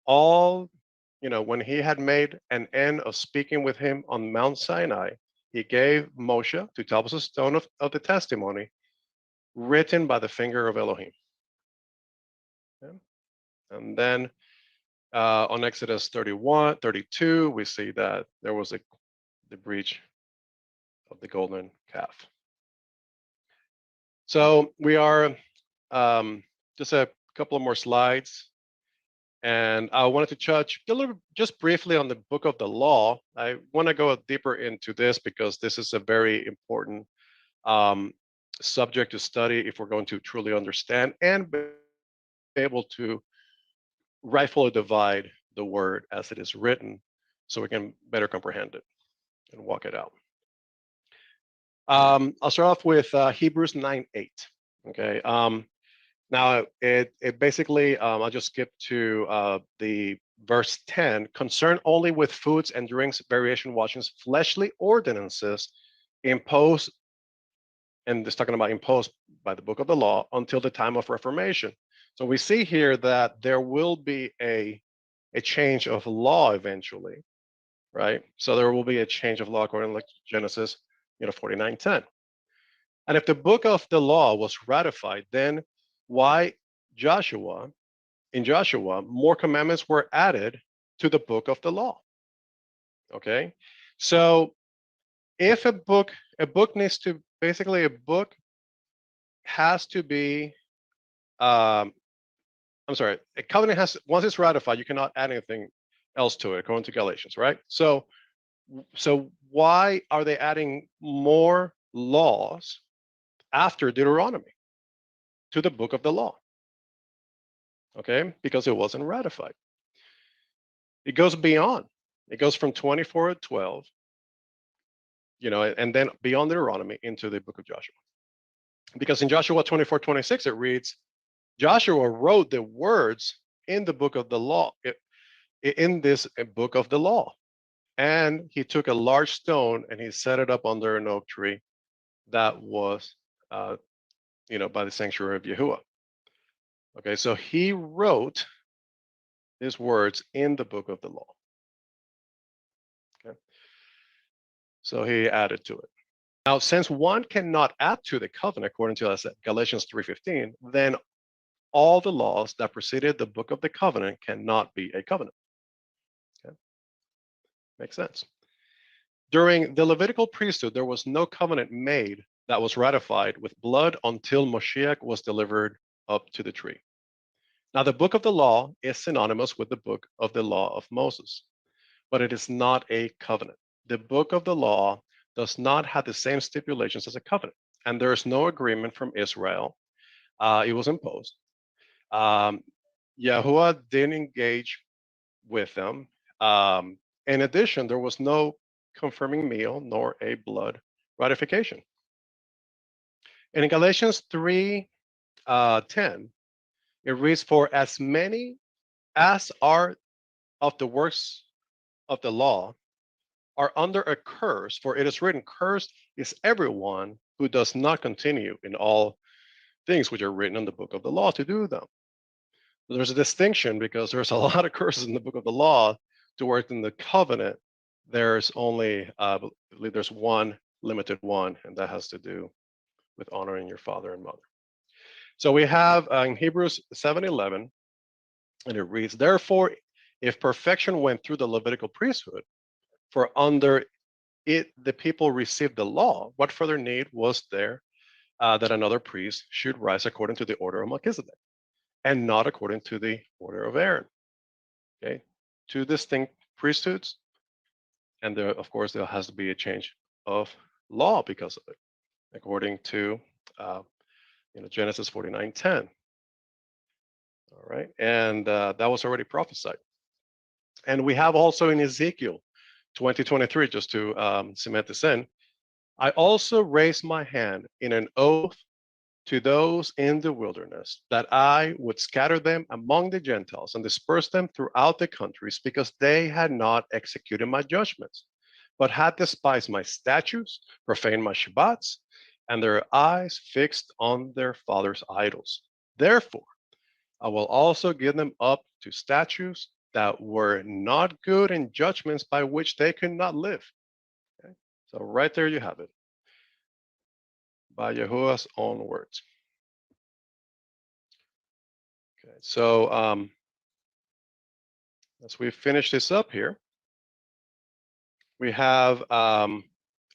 when he had made an end of speaking with him on Mount Sinai, he gave Moshe 2 tablets of stone of the testimony, written by the finger of Elohim. Okay? And then on Exodus 31:32, we see that there was the breach of the golden calf. So we are just a couple of more slides. And I wanted to touch just briefly on the book of the law. I want to go deeper into this because this is a very important subject to study if we're going to truly understand and be able to rightfully divide the word as it is written so we can better comprehend it and walk it out. I'll start off with Hebrews 9:8. Okay. Now it basically I'll just skip to the verse 10. Concerned only with foods and drinks, variation, washings, fleshly ordinances imposed, and it's talking about imposed by the book of the law until the time of Reformation. So we see here that there will be a change of law eventually, right? So there will be a change of law according to Genesis 49:10. And if the book of the law was ratified, then why in Joshua, more commandments were added to the book of the law? Okay, so if a book needs to basically has to be a covenant has, once it's ratified, you cannot add anything else to it according to Galatians, right? So why are they adding more laws after Deuteronomy to the book of the law? Okay, because it wasn't ratified. It goes beyond. It goes from 24:12 and then beyond Deuteronomy into the book of Joshua. Because in Joshua 24:26, it reads, Joshua wrote the words in the book of the law, in this book of the law. And he took a large stone and he set it up under an oak tree that was, by the sanctuary of Yahuwah. Okay, so he wrote his words in the book of the law. Okay, so he added to it. Now, since one cannot add to the covenant, according to Galatians 3:15, then all the laws that preceded the book of the covenant cannot be a covenant. Okay, makes sense. During the Levitical priesthood, there was no covenant made that was ratified with blood until Moshiach was delivered up to the tree. Now, the book of the law is synonymous with the book of the law of Moses, but it is not a covenant. The book of the law does not have the same stipulations as a covenant, and there is no agreement from Israel. It was imposed. Yahuwah didn't engage with them. In addition, there was no confirming meal nor a blood ratification. And in Galatians 3:10, it reads, "For as many as are of the works of the law are under a curse, for it is written, cursed is everyone who does not continue in all things which are written in the book of the law to do them." There's a distinction because there's a lot of curses in the book of the law to work in the covenant. There's only, I believe there's one limited one, and that has to do with honoring your father and mother. So we have in Hebrews 7:11, and it reads, "Therefore, if perfection went through the Levitical priesthood, for under it the people received the law, what further need was there that another priest should rise according to the order of Melchizedek, and not according to the order of Aaron?" Okay, two distinct priesthoods, and there, of course, there has to be a change of law because of it, according to Genesis 49:10. All right, and that was already prophesied. And we have also in Ezekiel 20:23, just to cement this in, "I also raised my hand in an oath to those in the wilderness, that I would scatter them among the Gentiles and disperse them throughout the countries, because they had not executed my judgments, but had despised my statutes, profaned my Shabbats, and their eyes fixed on their fathers' idols. Therefore, I will also give them up to statutes that were not good, and judgments by which they could not live." Okay? So right there you have it, by Yahuwah's own words. Okay, so as we finish this up here, we have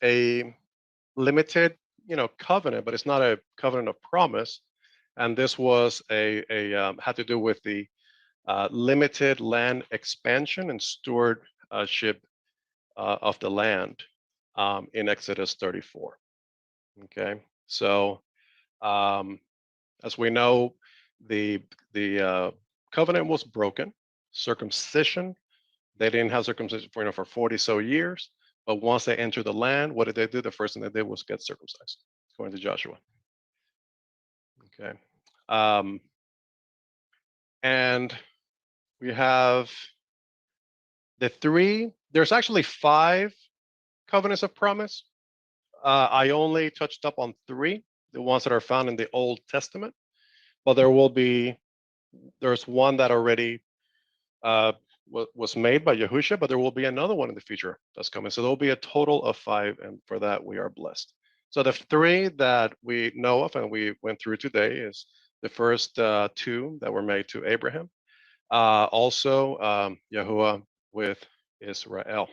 a limited, covenant, but it's not a covenant of promise. And this was had to do with the limited land expansion and stewardship of the land in Exodus 34. Okay, so as we know, the covenant was broken. Circumcision, they didn't have circumcision for 40 so years. But once they entered the land, what did they do? The first thing they did was get circumcised, according to Joshua. Okay, and we have there's actually 5 covenants of promise. I only touched up on 3, the ones that are found in the Old Testament, but there's one that already was made by Yahusha, but there will be another one in the future that's coming. So there'll be a total of 5, and for that we are blessed. So the 3 that we know of and we went through today is the first 2 that were made to Abraham. Also, Yahuwah with Israel.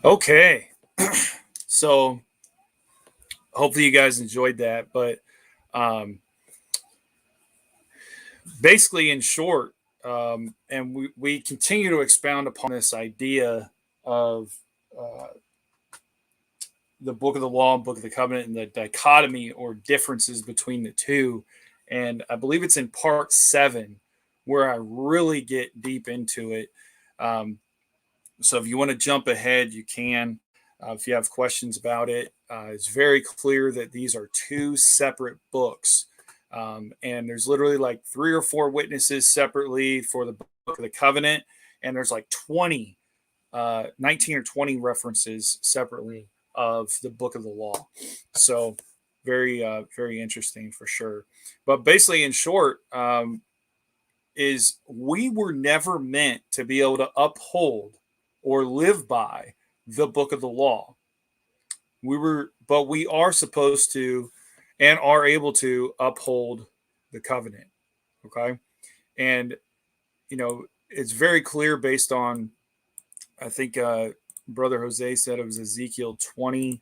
Okay. So hopefully you guys enjoyed that. But basically, in short, and we continue to expound upon this idea of uh, the book of the law and book of the covenant and the dichotomy or differences between the two. And I believe it's in part 7 where I really get deep into it. Um, so if you want to jump ahead, you can. If you have questions about it, it's very clear that these are two separate books. And there's literally like 3 or 4 witnesses separately for the book of the covenant. And there's like 19 or 20 references separately of the book of the law. So very interesting for sure. But basically, in short, is we were never meant to be able to uphold or live by the book of the law. But we are supposed to and are able to uphold the covenant. Okay. And, it's very clear based on, I think, Brother Jose said it was Ezekiel 20,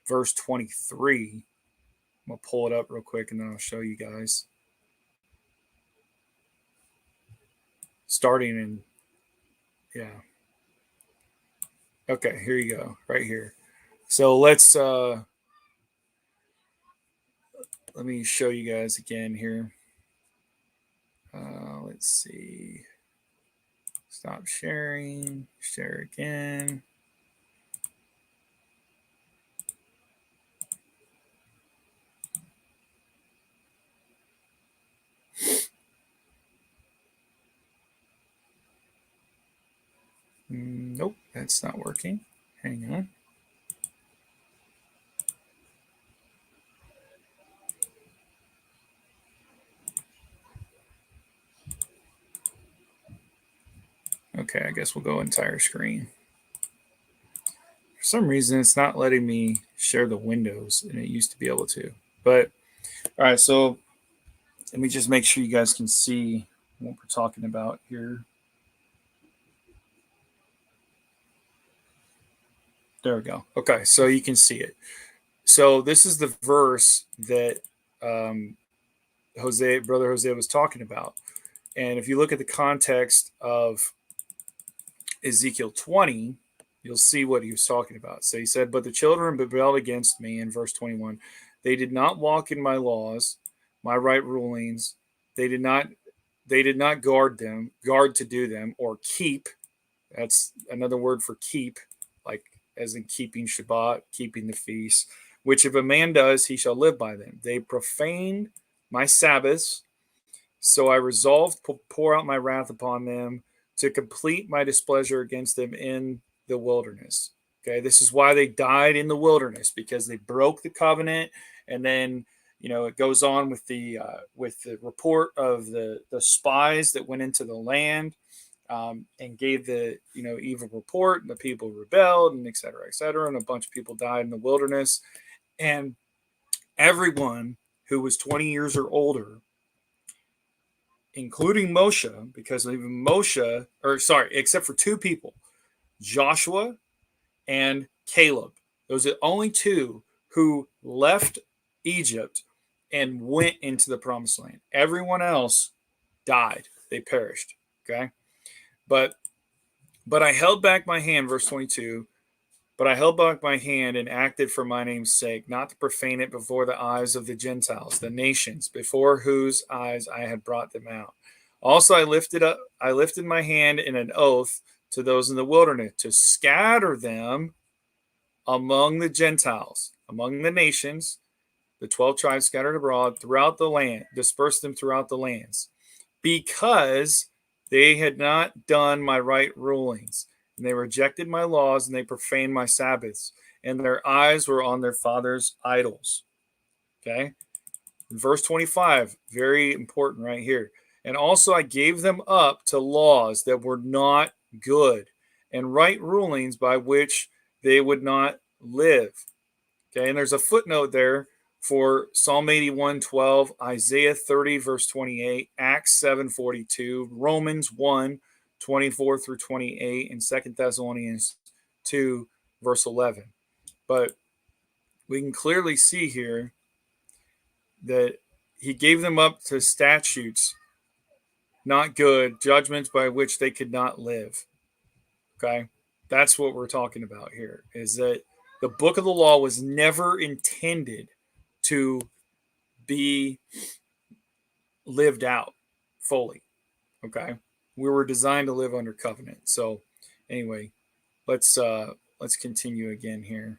verse 23. I'm going to pull it up real quick and then I'll show you guys. Starting in, yeah. Okay, here you go, right here. So let me show you guys again here. Let's see. Stop sharing. Share again. Nope, that's not working. Hang on. Okay, I guess we'll go entire screen. For some reason, it's not letting me share the windows, and it used to be able to. But, all right, so let me just make sure you guys can see what we're talking about here. There we go. Okay, so you can see it. So this is the verse that Brother Jose was talking about. And if you look at the context of Ezekiel 20, you'll see what he was talking about. So he said, "But the children rebelled against me," in verse 21. "They did not walk in my laws, my right rulings. They did not guard to do them, or keep." That's another word for keep, like as in keeping Shabbat, keeping the feast, "which if a man does, he shall live by them. They profaned my Sabbaths, so I resolved to pour out my wrath upon them, to complete my displeasure against them in the wilderness." Okay, this is why they died in the wilderness, because they broke the covenant. And then, it goes on with the report of the spies that went into the land, and gave the evil report, and the people rebelled, and et cetera, and a bunch of people died in the wilderness. And everyone who was 20 years or older, including Moshe, because even Moshe, except for 2 people, Joshua and Caleb. Those are the only 2 who left Egypt and went into the promised land. Everyone else died. They perished. Okay. But I held back my hand, verse 22. "But I held back my hand and acted for my name's sake, not to profane it before the eyes of the Gentiles, the nations, before whose eyes I had brought them out. Also I lifted my hand in an oath to those in the wilderness, to scatter them among the Gentiles, among the nations, the 12 tribes scattered abroad throughout the land, disperse them throughout the lands, because they had not done my right rulings, and they rejected my laws, and they profaned my Sabbaths, and their eyes were on their fathers' idols." Okay. Verse 25, very important right here. "And also I gave them up to laws that were not good, and right rulings by which they would not live." Okay. And there's a footnote there for Psalm 81:12, Isaiah 30, verse 28, Acts 7:42, Romans 1:24 through 28, and 2 Thessalonians 2, verse 11. But we can clearly see here that he gave them up to statutes not good, judgments by which they could not live. Okay? That's what we're talking about here, is that the book of the law was never intended to be lived out fully. Okay? We were designed to live under covenant. So anyway, let's continue again here.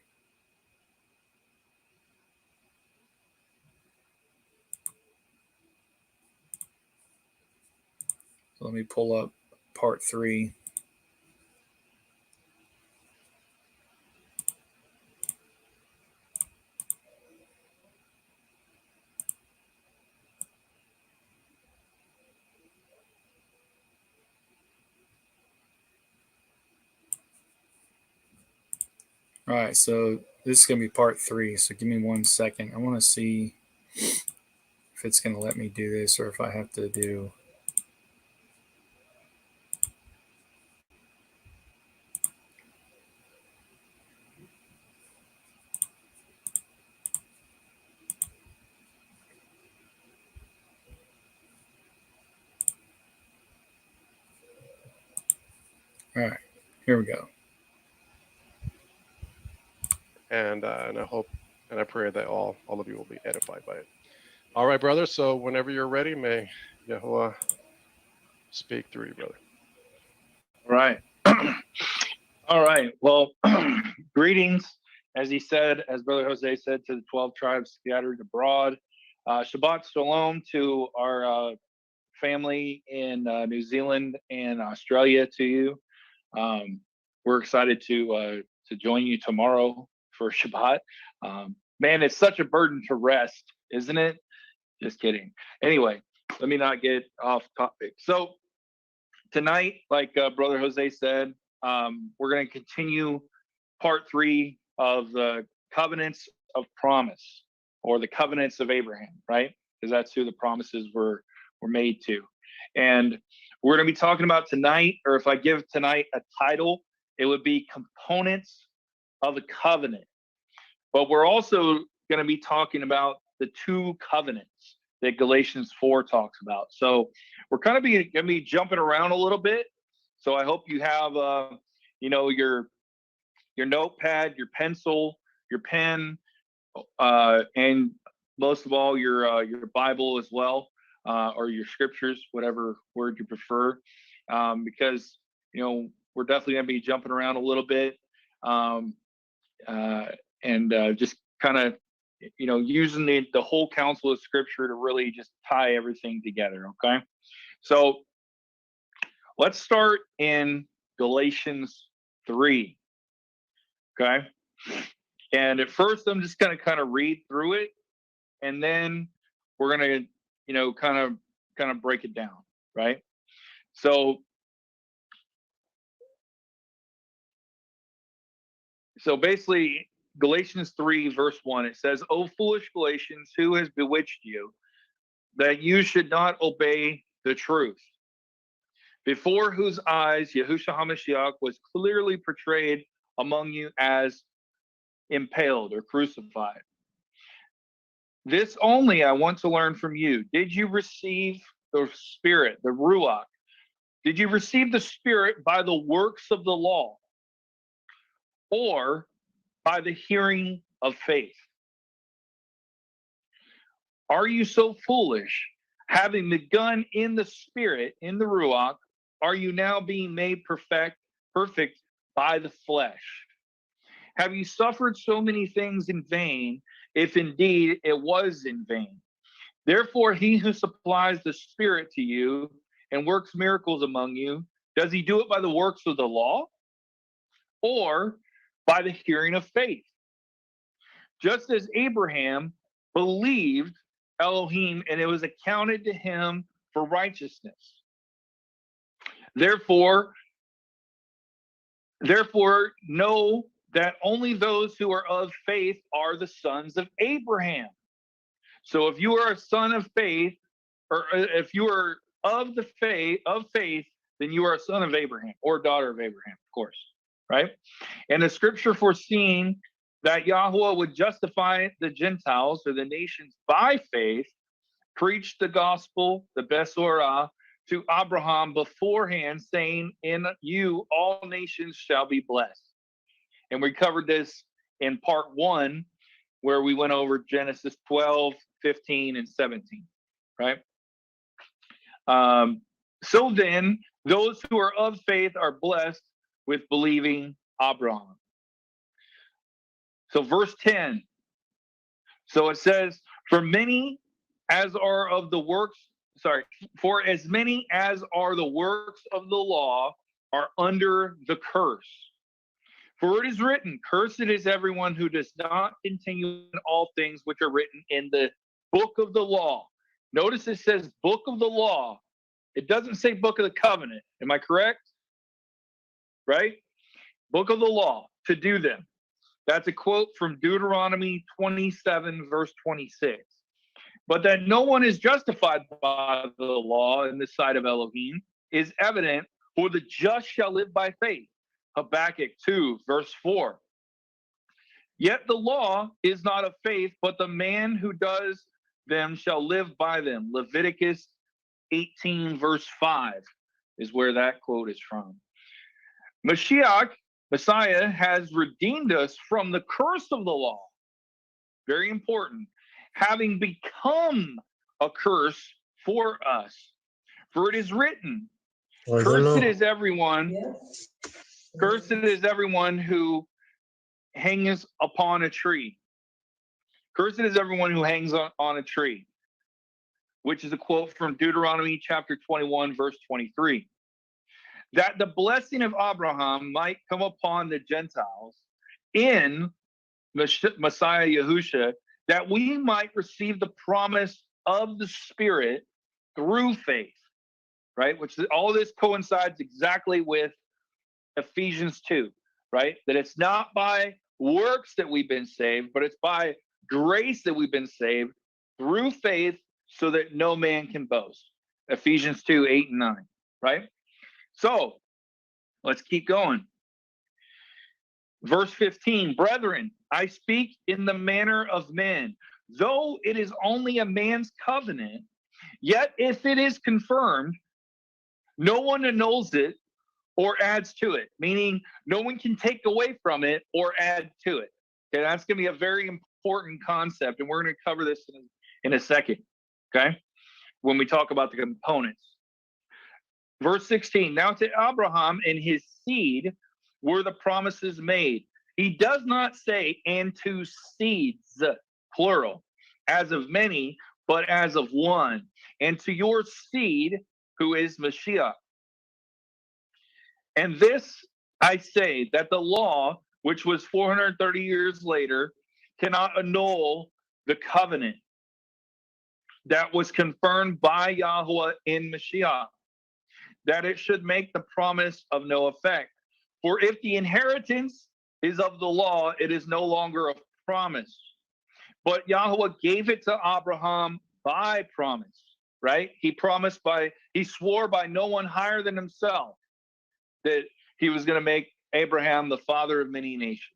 So let me pull up part 3. All right, so this is going to be part 3. So give me 1 second. I want to see if it's going to let me do this or if I have to do. All right, here we go. And I hope and I pray that all of you will be edified by it. All right, brother. So whenever you're ready, may Yahuwah speak through you, brother. All right. All right. Well, greetings, as he said, as Brother Jose said, to the 12 tribes scattered abroad. Shabbat Shalom to our family in New Zealand and Australia to you. We're excited to join you tomorrow for Shabbat. Man, it's such a burden to rest, isn't it? Just kidding. Anyway, let me not get off topic. So tonight, like Brother Jose said, we're going to continue part 3 of the covenants of promise, or the covenants of Abraham, right? Because that's who the promises were made to. And we're going to be talking about tonight, or if I give tonight a title, it would be components of a covenant. But we're also going to be talking about the 2 covenants that Galatians 4 talks about. So we're kind of going to be jumping around a little bit. So I hope you have, your notepad, your pencil, your pen, and most of all your Bible as well, or your scriptures, whatever word you prefer, because we're definitely going to be jumping around a little bit, and just kind of using the whole counsel of Scripture to really just tie everything together. Okay, so let's start in Galatians 3. Okay. And at first, I'm just going to kind of read through it, and then we're going to, kind of break it down, right? So basically, Galatians 3, verse 1, it says, "O foolish Galatians, who has bewitched you, that you should not obey the truth, before whose eyes Yahushua HaMashiach was clearly portrayed among you as impaled or crucified. This only I want to learn from you. Did you receive the Spirit, the Ruach? Did you receive the Spirit by the works of the law, or by the hearing of faith? Are you so foolish? Having begun in the Spirit, in the Ruach, are you now being made perfect by the flesh? Have you suffered so many things in vain, if indeed it was in vain? Therefore, he who supplies the Spirit to you and works miracles among you, does he do it by the works of the law, or by the hearing of faith? Just as Abraham believed Elohim, and it was accounted to him for righteousness. Therefore, know that only those who are of faith are the sons of Abraham. So if you are a son of faith, or if you are of faith, then you are a son of Abraham or daughter of Abraham, of course, right? And the scripture foreseeing that Yahweh would justify the Gentiles or the nations by faith, preached the gospel, the Besorah, to Abraham beforehand, saying, in you all nations shall be blessed. And we covered this in part 1, where we went over Genesis 12, 15, and 17, right? So then, those who are of faith are blessed with believing Abraham. So verse 10. So it says, for as many as are the works of the law are under the curse. For it is written, cursed is everyone who does not continue in all things which are written in the book of the law. Notice it says book of the law. It doesn't say book of the covenant. Am I correct? Right? Book of the law, to do them. That's a quote from Deuteronomy 27, verse 26. But that no one is justified by the law in the sight of Elohim is evident, for the just shall live by faith. Habakkuk 2, verse 4. Yet the law is not of faith, but the man who does them shall live by them. Leviticus 18, verse 5 is where that quote is from. Messiah has redeemed us from the curse of the law. Very important. Having become a curse for us. For it is written, cursed is everyone who hangs upon a tree. Cursed is everyone who hangs on a tree, which is a quote from Deuteronomy chapter 21, verse 23. That the blessing of Abraham might come upon the Gentiles in Messiah Yahusha, that we might receive the promise of the Spirit through faith, right? Which all this coincides exactly with Ephesians 2, right? That it's not by works that we've been saved, but it's by grace that we've been saved through faith, so that no man can boast. Ephesians 2, 8 and 9, right? So let's keep going. Verse 15, brethren, I speak in the manner of men, though it is only a man's covenant, yet if it is confirmed, no one annuls it or adds to it, meaning no one can take away from it or add to it. Okay, that's going to be a very important concept, and we're going to cover this in a second, okay, when we talk about the components. Verse 16, now to Abraham and his seed were the promises made. He does not say, and to seeds, plural, as of many, but as of one, and to your seed, who is Mashiach. And this I say, that the law, which was 430 years later, cannot annul the covenant that was confirmed by Yahweh in Mashiach, that it should make the promise of no effect. For if the inheritance is of the law, it is no longer a promise. But Yahweh gave it to Abraham by promise, right? He swore by no one higher than himself that he was going to make Abraham the father of many nations.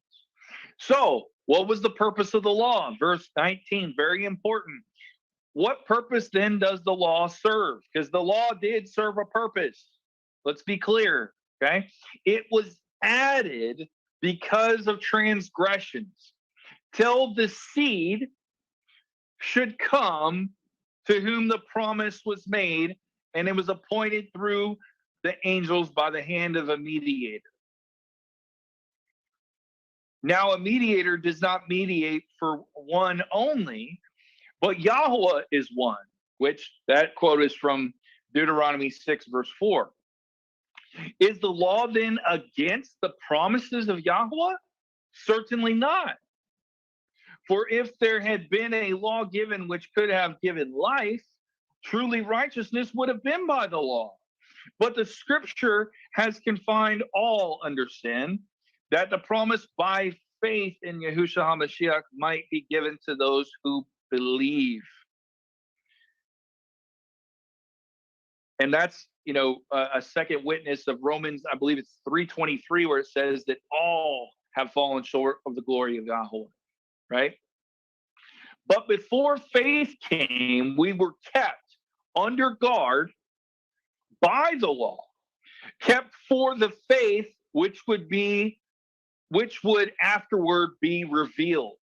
So, what was the purpose of the law? Verse 19, very important. What purpose then does the law serve? Because the law did serve a purpose. Let's be clear, okay? It was added because of transgressions, till the seed should come to whom the promise was made, and it was appointed through the angels by the hand of a mediator. Now, a mediator does not mediate for one only, but Yahweh is one, which that quote is from Deuteronomy 6, verse 4. Is the law then against the promises of Yahweh? Certainly not. For if there had been a law given which could have given life, truly righteousness would have been by the law. But the scripture has confined all under sin, that the promise by faith in Yahushua HaMashiach might be given to those who believe. And that's, a second witness of Romans, I believe it's 3:23, where it says that all have fallen short of the glory of Yahweh, right? But before faith came, we were kept under guard by the law, kept for the faith which would afterward be revealed.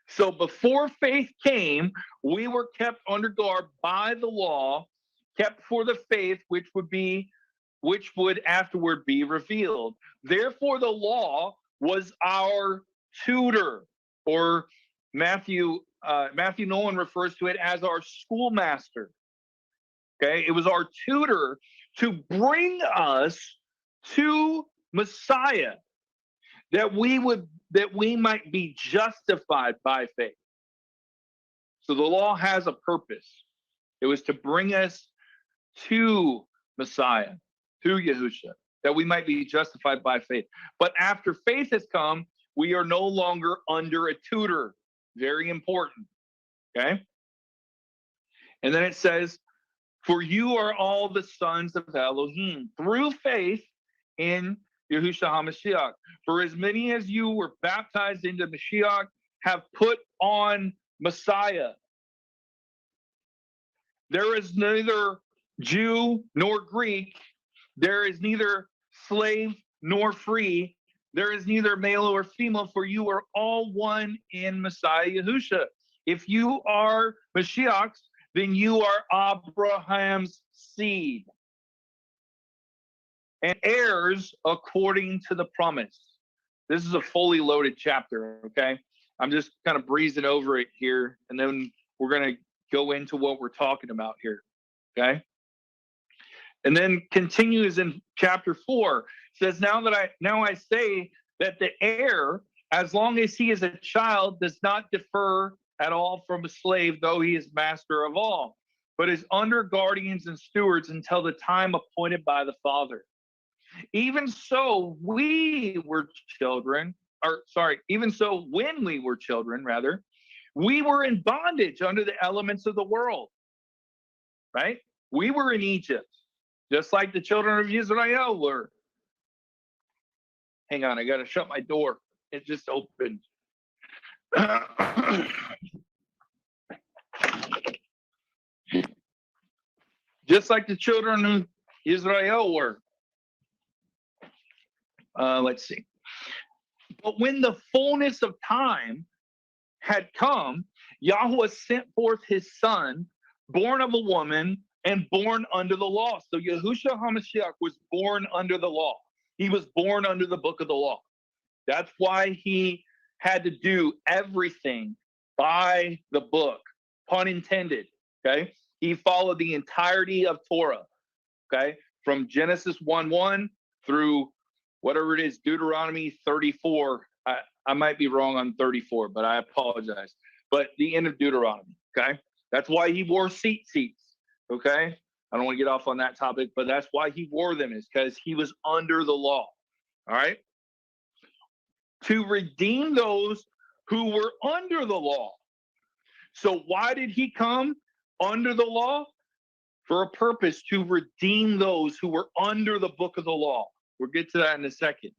So before faith came, we were kept under guard by the law, kept for the faith which would afterward be revealed. Therefore, the law was our tutor, or Matthew Nolan refers to it as our schoolmaster. Okay, it was our tutor to bring us to Messiah, that we might be justified by faith. So the law has a purpose. It was to bring us to Messiah, to Yahushua, that we might be justified by faith. But after faith has come, we are no longer under a tutor. Very important. Okay? And then it says, for you are all the sons of Elohim through faith in Yahushua HaMashiach. For as many as you were baptized into Mashiach have put on Messiah. There is neither Jew nor Greek. There is neither slave nor free. There is neither male or female, for you are all one in Messiah Yahushua. If you are Mashiach's, then you are Abraham's seed and heirs according to the promise. This is a fully loaded chapter, okay? I'm just kind of breezing over it here, and then we're going to go into what we're talking about here, okay? And then continues in chapter 4. It says, now I say that the heir, as long as he is a child, does not differ at all from a slave, though he is master of all, but is under guardians and stewards until the time appointed by the Father. Even so, when we were children, we were in bondage under the elements of the world, right? We were in Egypt, just like the children of Israel were. Hang on, I got to shut my door. It just opened. Just like the children of Israel were. Let's see. But when the fullness of time had come, Yahweh sent forth his son, born of a woman and born under the law. So Yahushua HaMashiach was born under the law. He was born under the book of the law. That's why he had to do everything by the book, pun intended, okay? He followed the entirety of Torah, okay? From Genesis 1:1 through whatever it is, Deuteronomy 34. I might be wrong on 34, but I apologize. But the end of Deuteronomy, okay? That's why he wore seats, okay? I don't want to get off on that topic, but that's why he wore them, is because he was under the law, all right? To redeem those who were under the law. So why did he come under the law? For a purpose, to redeem those who were under the book of the law. We'll get to that in a second.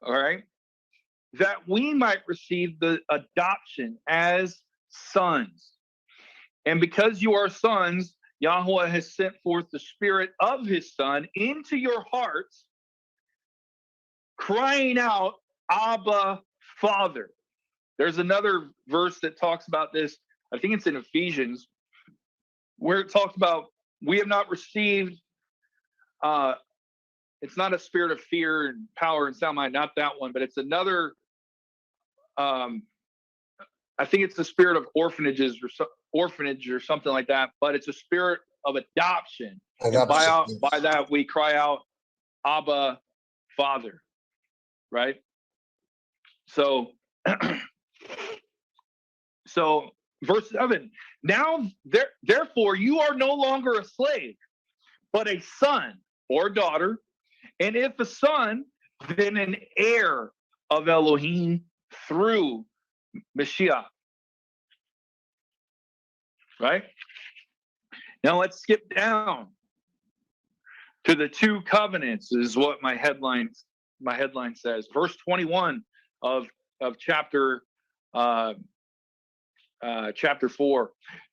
All right? That we might receive the adoption as sons. And because you are sons, Yahweh has sent forth the spirit of his son into your hearts, crying out, Abba, Father. There's another verse that talks about this. I think it's in Ephesians, where it talks about we have not received, it's not a spirit of fear and power and sound mind, not that one, but it's another, I think it's the spirit of orphanage or something like that, but it's a spirit of adoption. And by that we cry out, Abba, Father, right? So, so verse 7, now therefore you are no longer a slave, but a son or daughter, and if a son, then an heir of Elohim through Mashiach. Right? Now let's skip down to the two covenants, is what my headline says. Verse 21 of chapter 4.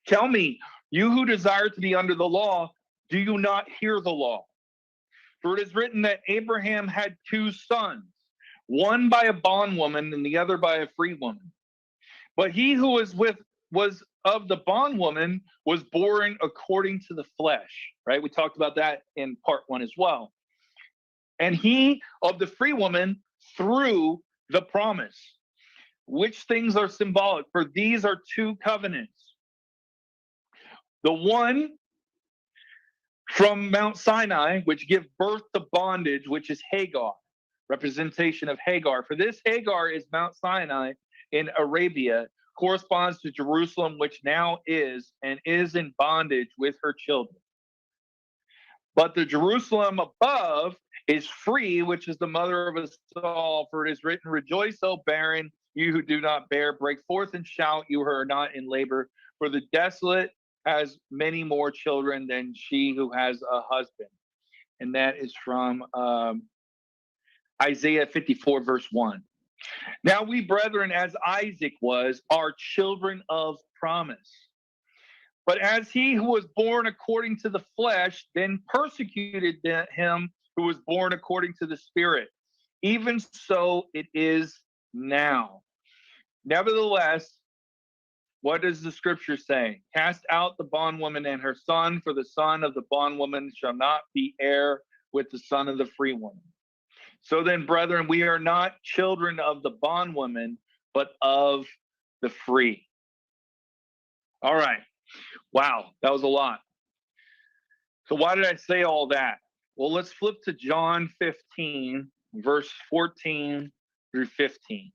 Tell me, you who desire to be under the law, do you not hear the law? For it is written that Abraham had 2 sons, one by a bondwoman and the other by a free woman. But he who was of the bondwoman was born according to the flesh, right? We talked about that in part 1 as well. And he of the free woman through the promise. Which things are symbolic? For these are 2 covenants. The one from Mount Sinai, which give birth to bondage, which is Hagar, representation of Hagar. For this Hagar is Mount Sinai in Arabia, corresponds to Jerusalem, which now is and is in bondage with her children. But the Jerusalem above is free, which is the mother of us all. For it is written, rejoice, O barren, you who do not bear, break forth and shout, you who are not in labor. For the desolate has many more children than she who has a husband. And that is from Isaiah 54, verse 1. Now we, brethren, as Isaac was, are children of promise. But as he who was born according to the flesh then persecuted him who was born according to the Spirit, even so it is now. Nevertheless, what does the scripture say? Cast out the bondwoman and her son, for the son of the bondwoman shall not be heir with the son of the free woman. So then, brethren, we are not children of the bondwoman, but of the free. All right. Wow, that was a lot. So why did I say all that? Well, let's flip to John 15, verse 14 through 15.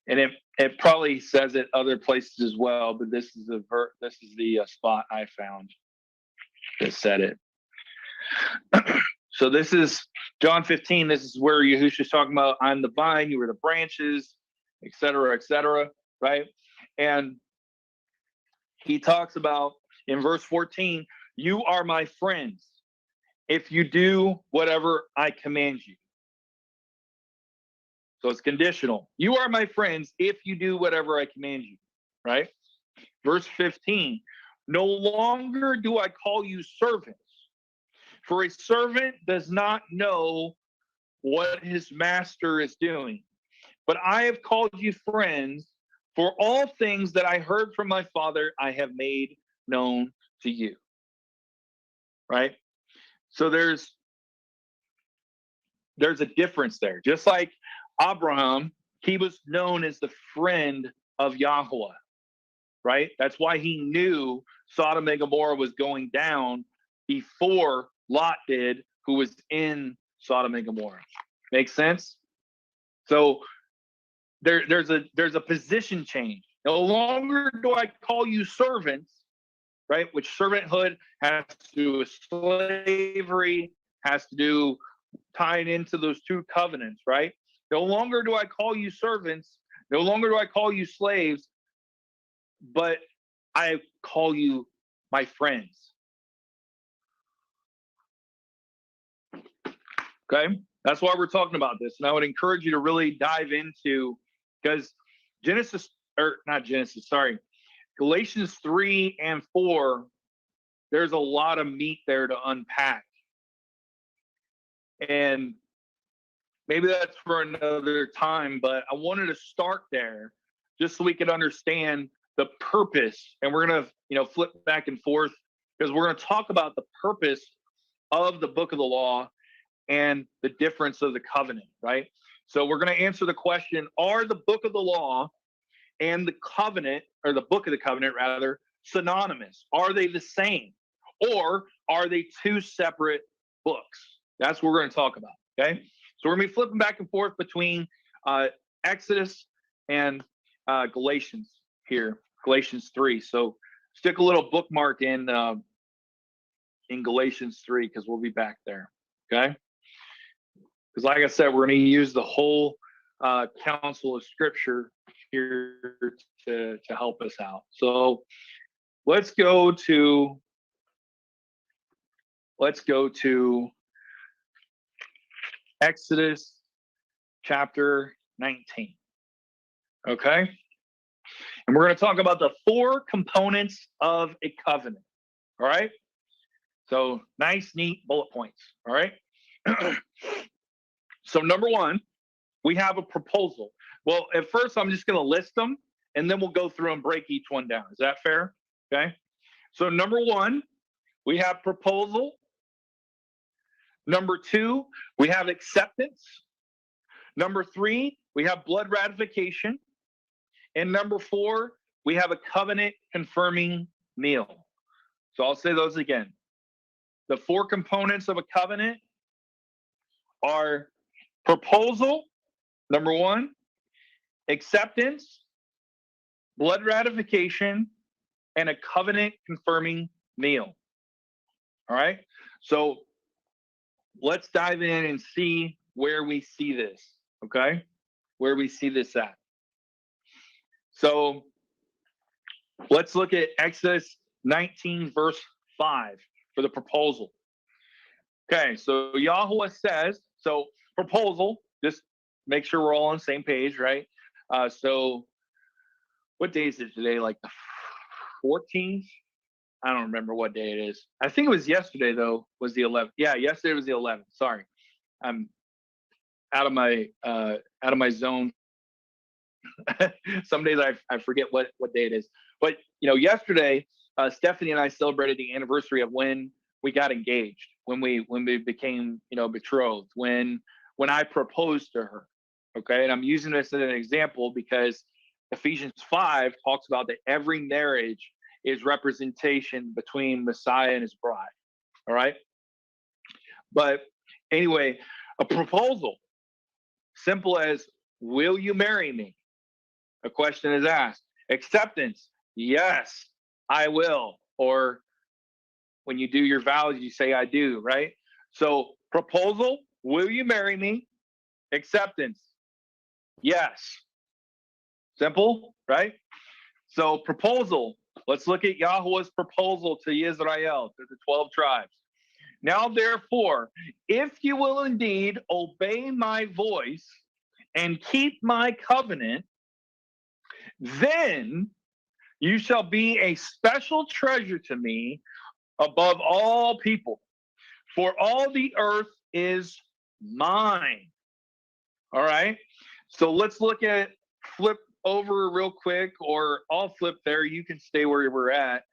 And it probably says it other places as well, but this is the spot I found that said it. So this is John 15. This is where Yahushua's talking about, I'm the vine, you are the branches, et cetera, right? And he talks about in verse 14, you are my friends if you do whatever I command you. So it's conditional. You are my friends if you do whatever I command you, right? Verse 15, no longer do I call you servants, for a servant does not know what his master is doing. But I have called you friends, for all things that I heard from my Father I have made known to you. Right? So there's a difference there. Just like Abraham, he was known as the friend of Yahweh. Right? That's why he knew Sodom and Gomorrah was going down before Lot did, who was in Sodom and Gomorrah. Make sense? So there's a position change. No longer do I call you servants, right? Which servanthood has to do with slavery, has to do tying into those 2 covenants, right? No longer do I call you servants, no longer do I call you slaves, but I call you my friends. Okay? That's why we're talking about this. And I would encourage you to really dive into, because Galatians 3 and 4, there's a lot of meat there to unpack. And maybe that's for another time, but I wanted to start there just so we could understand the purpose. And we're going to, flip back and forth, because we're going to talk about the purpose of the book of the law and the difference of the covenant, right? So we're going to answer the question, are the book of the law and the covenant, or the book of the covenant rather, synonymous? Are they the same? Or are they 2 separate books? That's what we're going to talk about, okay? So we're going to be flipping back and forth between Exodus and Galatians here, Galatians 3. So stick a little bookmark in Galatians 3, because we'll be back there, okay? Because like I said, we're going to use the whole counsel of Scripture here to help us out. So let's go to Exodus chapter 19. Okay? And we're going to talk about the 4 components of a covenant. All right? So nice, neat bullet points. All right? So number 1, we have a proposal. Well, at first, I'm just going to list them, and then we'll go through and break each one down. Is that fair? Okay. So number 1, we have proposal. Number 2, we have acceptance. Number 3, we have blood ratification. And number 4, we have a covenant confirming meal. So I'll say those again. The 4 components of a covenant are proposal, number 1, acceptance, blood ratification, and a covenant confirming meal. All right. So let's dive in and see where we see this. Okay. Where we see this at. So let's look at Exodus 19, verse 5 for the proposal. Okay. So Yahweh says, so proposal, just make sure we're all on the same page, right? So what day is it today? Like the 14th? I don't remember what day it is. I think it was yesterday, though, was the 11th. Yeah, yesterday was the 11th. Sorry. I'm out of my zone. Some days I forget what day it is. But, yesterday, Stephanie and I celebrated the anniversary of when we got engaged, when we became, betrothed, when I proposed to her. Okay. And I'm using this as an example because Ephesians 5 talks about that every marriage is representation between Messiah and his bride. All right. But anyway, a proposal, simple as, will you marry me? A question is asked. Acceptance, yes, I will. Or when you do your vows, you say, I do, right? So proposal, will you marry me? Acceptance, yes. Simple, right? So proposal, let's look at Yahweh's proposal to Israel, to the 12 tribes. Now, therefore, if you will indeed obey my voice and keep my covenant, then you shall be a special treasure to me above all people, for all the earth is mine. All right. So let's flip over real quick, or I'll flip there. You can stay where we're at.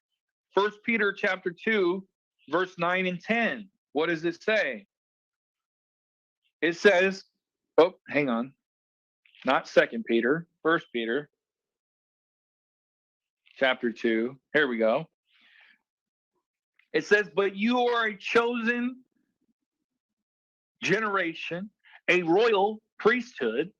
1 Peter chapter 2, verse 9 and 10. What does it say? It says, oh, hang on. Not 2 Peter, 1 Peter chapter 2. Here we go. It says, but you are a chosen generation, a royal priesthood,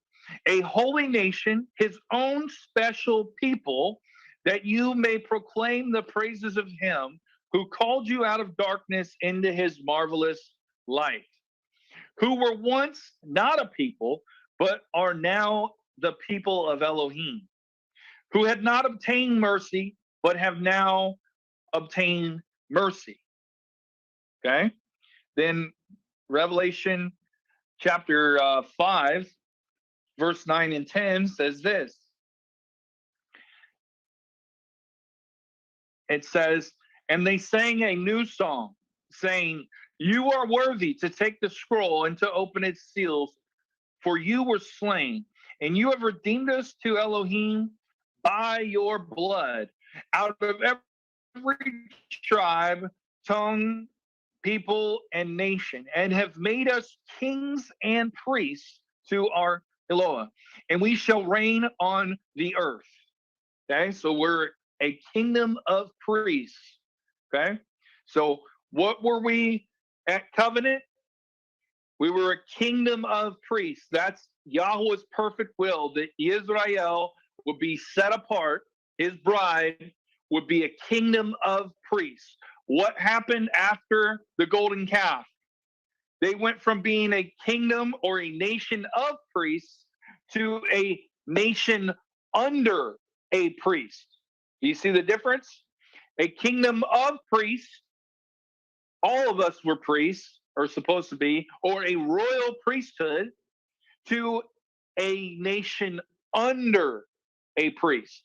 a holy nation, his own special people, that you may proclaim the praises of him who called you out of darkness into his marvelous light, who were once not a people, but are now the people of Elohim, who had not obtained mercy, but have now obtained mercy. Okay? Then Revelation chapter 5, verse 9 and 10 says this. It says, and they sang a new song, saying, you are worthy to take the scroll and to open its seals, for you were slain, and you have redeemed us to Elohim by your blood, out of every tribe, tongue, people, and nation, and have made us kings and priests to our Eloah, and we shall reign on the earth. Okay, so we're a kingdom of priests. Okay, so what were we at covenant? We were a kingdom of priests. That's Yahweh's perfect will, that Israel would be set apart. His bride would be a kingdom of priests. What happened after the golden calf? They went from being a kingdom or a nation of priests to a nation under a priest. Do you see the difference? A kingdom of priests, all of us were priests, or supposed to be, or a royal priesthood, to a nation under a priest.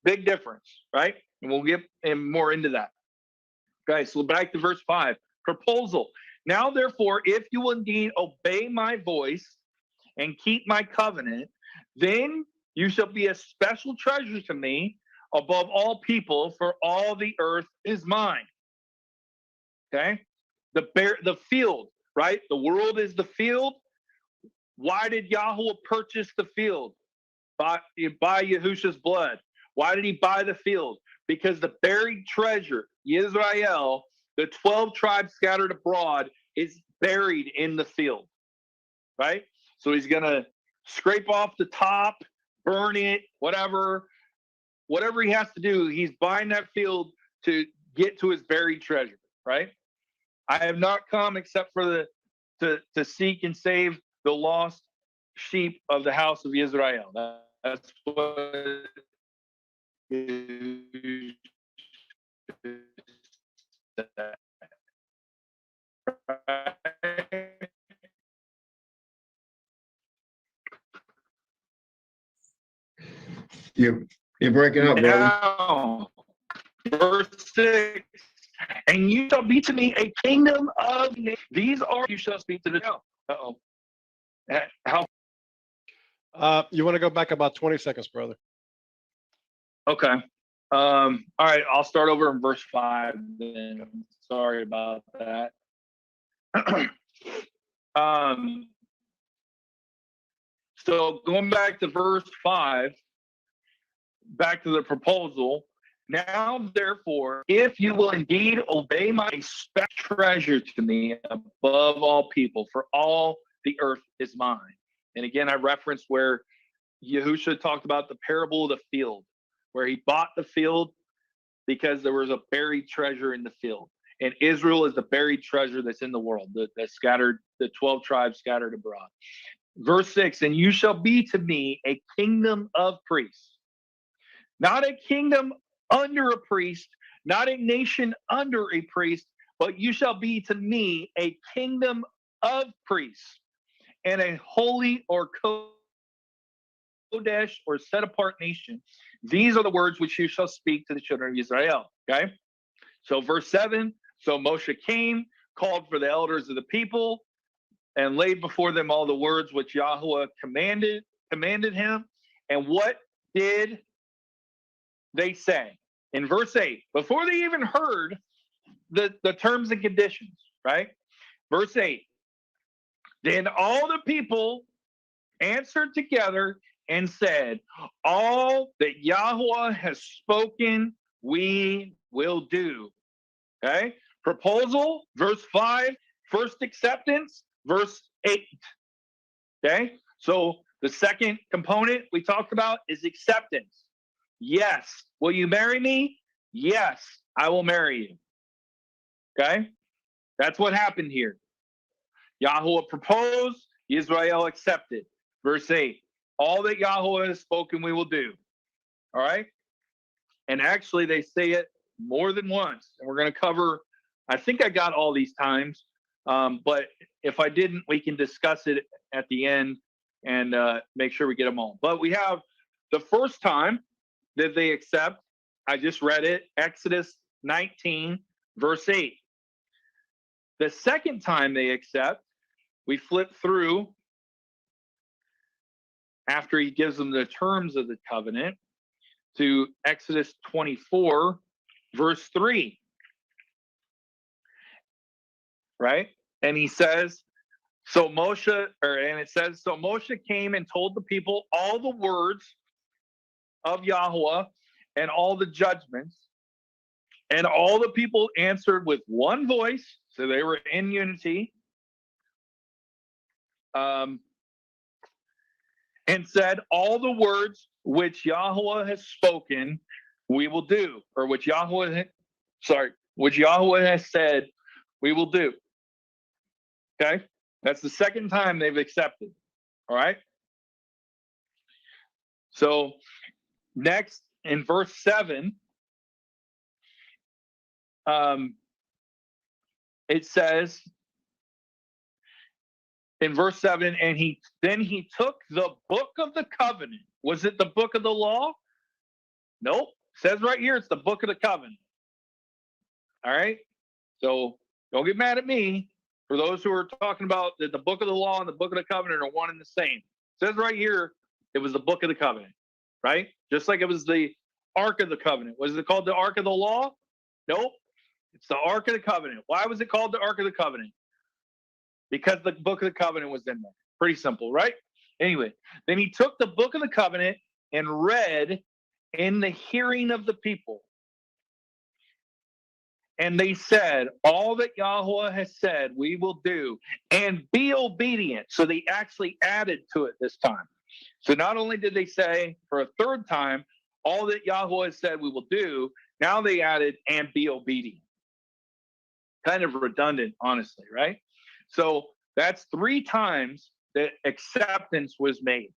Big difference, right? And we'll get more into that. Okay, so back to verse 5. Proposal. Now, therefore, if you will indeed obey my voice and keep my covenant, then you shall be a special treasure to me above all people, for all the earth is mine. Okay? The field, right? The world is the field. Why did Yahweh purchase the field? By Yahusha's blood. Why did he buy the field? Because the buried treasure, Israel, the 12 tribes scattered abroad, is buried in the field, right? So he's going to scrape off the top, burn it, whatever he has to do. He's buying that field to get to his buried treasure, right? I have not come except for to seek and save the lost sheep of the house of Israel. That's what You're breaking up, brother. now, verse 6, and you shall be to me a kingdom of nations. These are you shall speak to the devil. Uh-oh. How? You want to go back about 20 seconds, brother? Okay. All right, I'll start over in verse 5 then. Sorry about that. So going back to verse 5, back to the proposal. Now, therefore, if you will indeed obey my special treasure to me above all people, for all the earth is mine. And again, I referenced where Yahusha talked about the parable of the field, where he bought the field because there was a buried treasure in the field. And Israel is the buried treasure that's in the world, the 12 tribes scattered abroad. Verse 6, and you shall be to me a kingdom of priests. Not a kingdom under a priest, not a nation under a priest, but you shall be to me a kingdom of priests and a holy or Kodesh or set apart nation. These are the words which you shall speak to the children of Israel. Okay. So verse 7, so Moshe came, called for the elders of the people, and laid before them all the words which Yahweh commanded him. And what did they say? In verse 8, before they even heard the terms and conditions, right? Verse 8, then all the people answered together and said, all that Yahweh has spoken, we will do. Okay? Proposal, verse 5, first acceptance, verse 8. Okay? So the second component we talked about is acceptance. Yes. Will you marry me? Yes, I will marry you. Okay? That's what happened here. Yahweh proposed, Israel accepted. Verse 8, all that Yahweh has spoken, we will do. All right? And actually, they say it more than once. And we're going to cover, I think I got all these times, but if I didn't, we can discuss it at the end and make sure we get them all. But we have the first time that they accept, I just read it, Exodus 19, verse 8. The second time they accept, we flip through after he gives them the terms of the covenant to Exodus 24, verse 3. Right? And he says, so Moshe came and told the people all the words of Yahweh and all the judgments. And all the people answered with one voice, so they were in unity, and said, all the words which Yahweh has spoken, we will do, or which Yahweh has said, we will do. Okay? That's the second time they've accepted. All right? So next in verse 7, it says in verse 7, and he took the book of the covenant. Was it the book of the law? Nope. Says right here, it's the book of the covenant. All right. So don't get mad at me for those who are talking about that the book of the law and the book of the covenant are one and the same. It says right here, it was the book of the covenant, right? Just like it was the Ark of the Covenant. Was it called the Ark of the Law? Nope. It's the Ark of the Covenant. Why was it called the Ark of the Covenant? Because the book of the covenant was in there. Pretty simple, right? Anyway, then he took the book of the covenant and read in the hearing of the people. And they said, all that Yahweh has said, we will do, and be obedient. So they actually added to it this time. So not only did they say for a third time, all that Yahweh has said we will do, now they added, and be obedient. Kind of redundant, honestly, right? So that's 3 times that acceptance was made,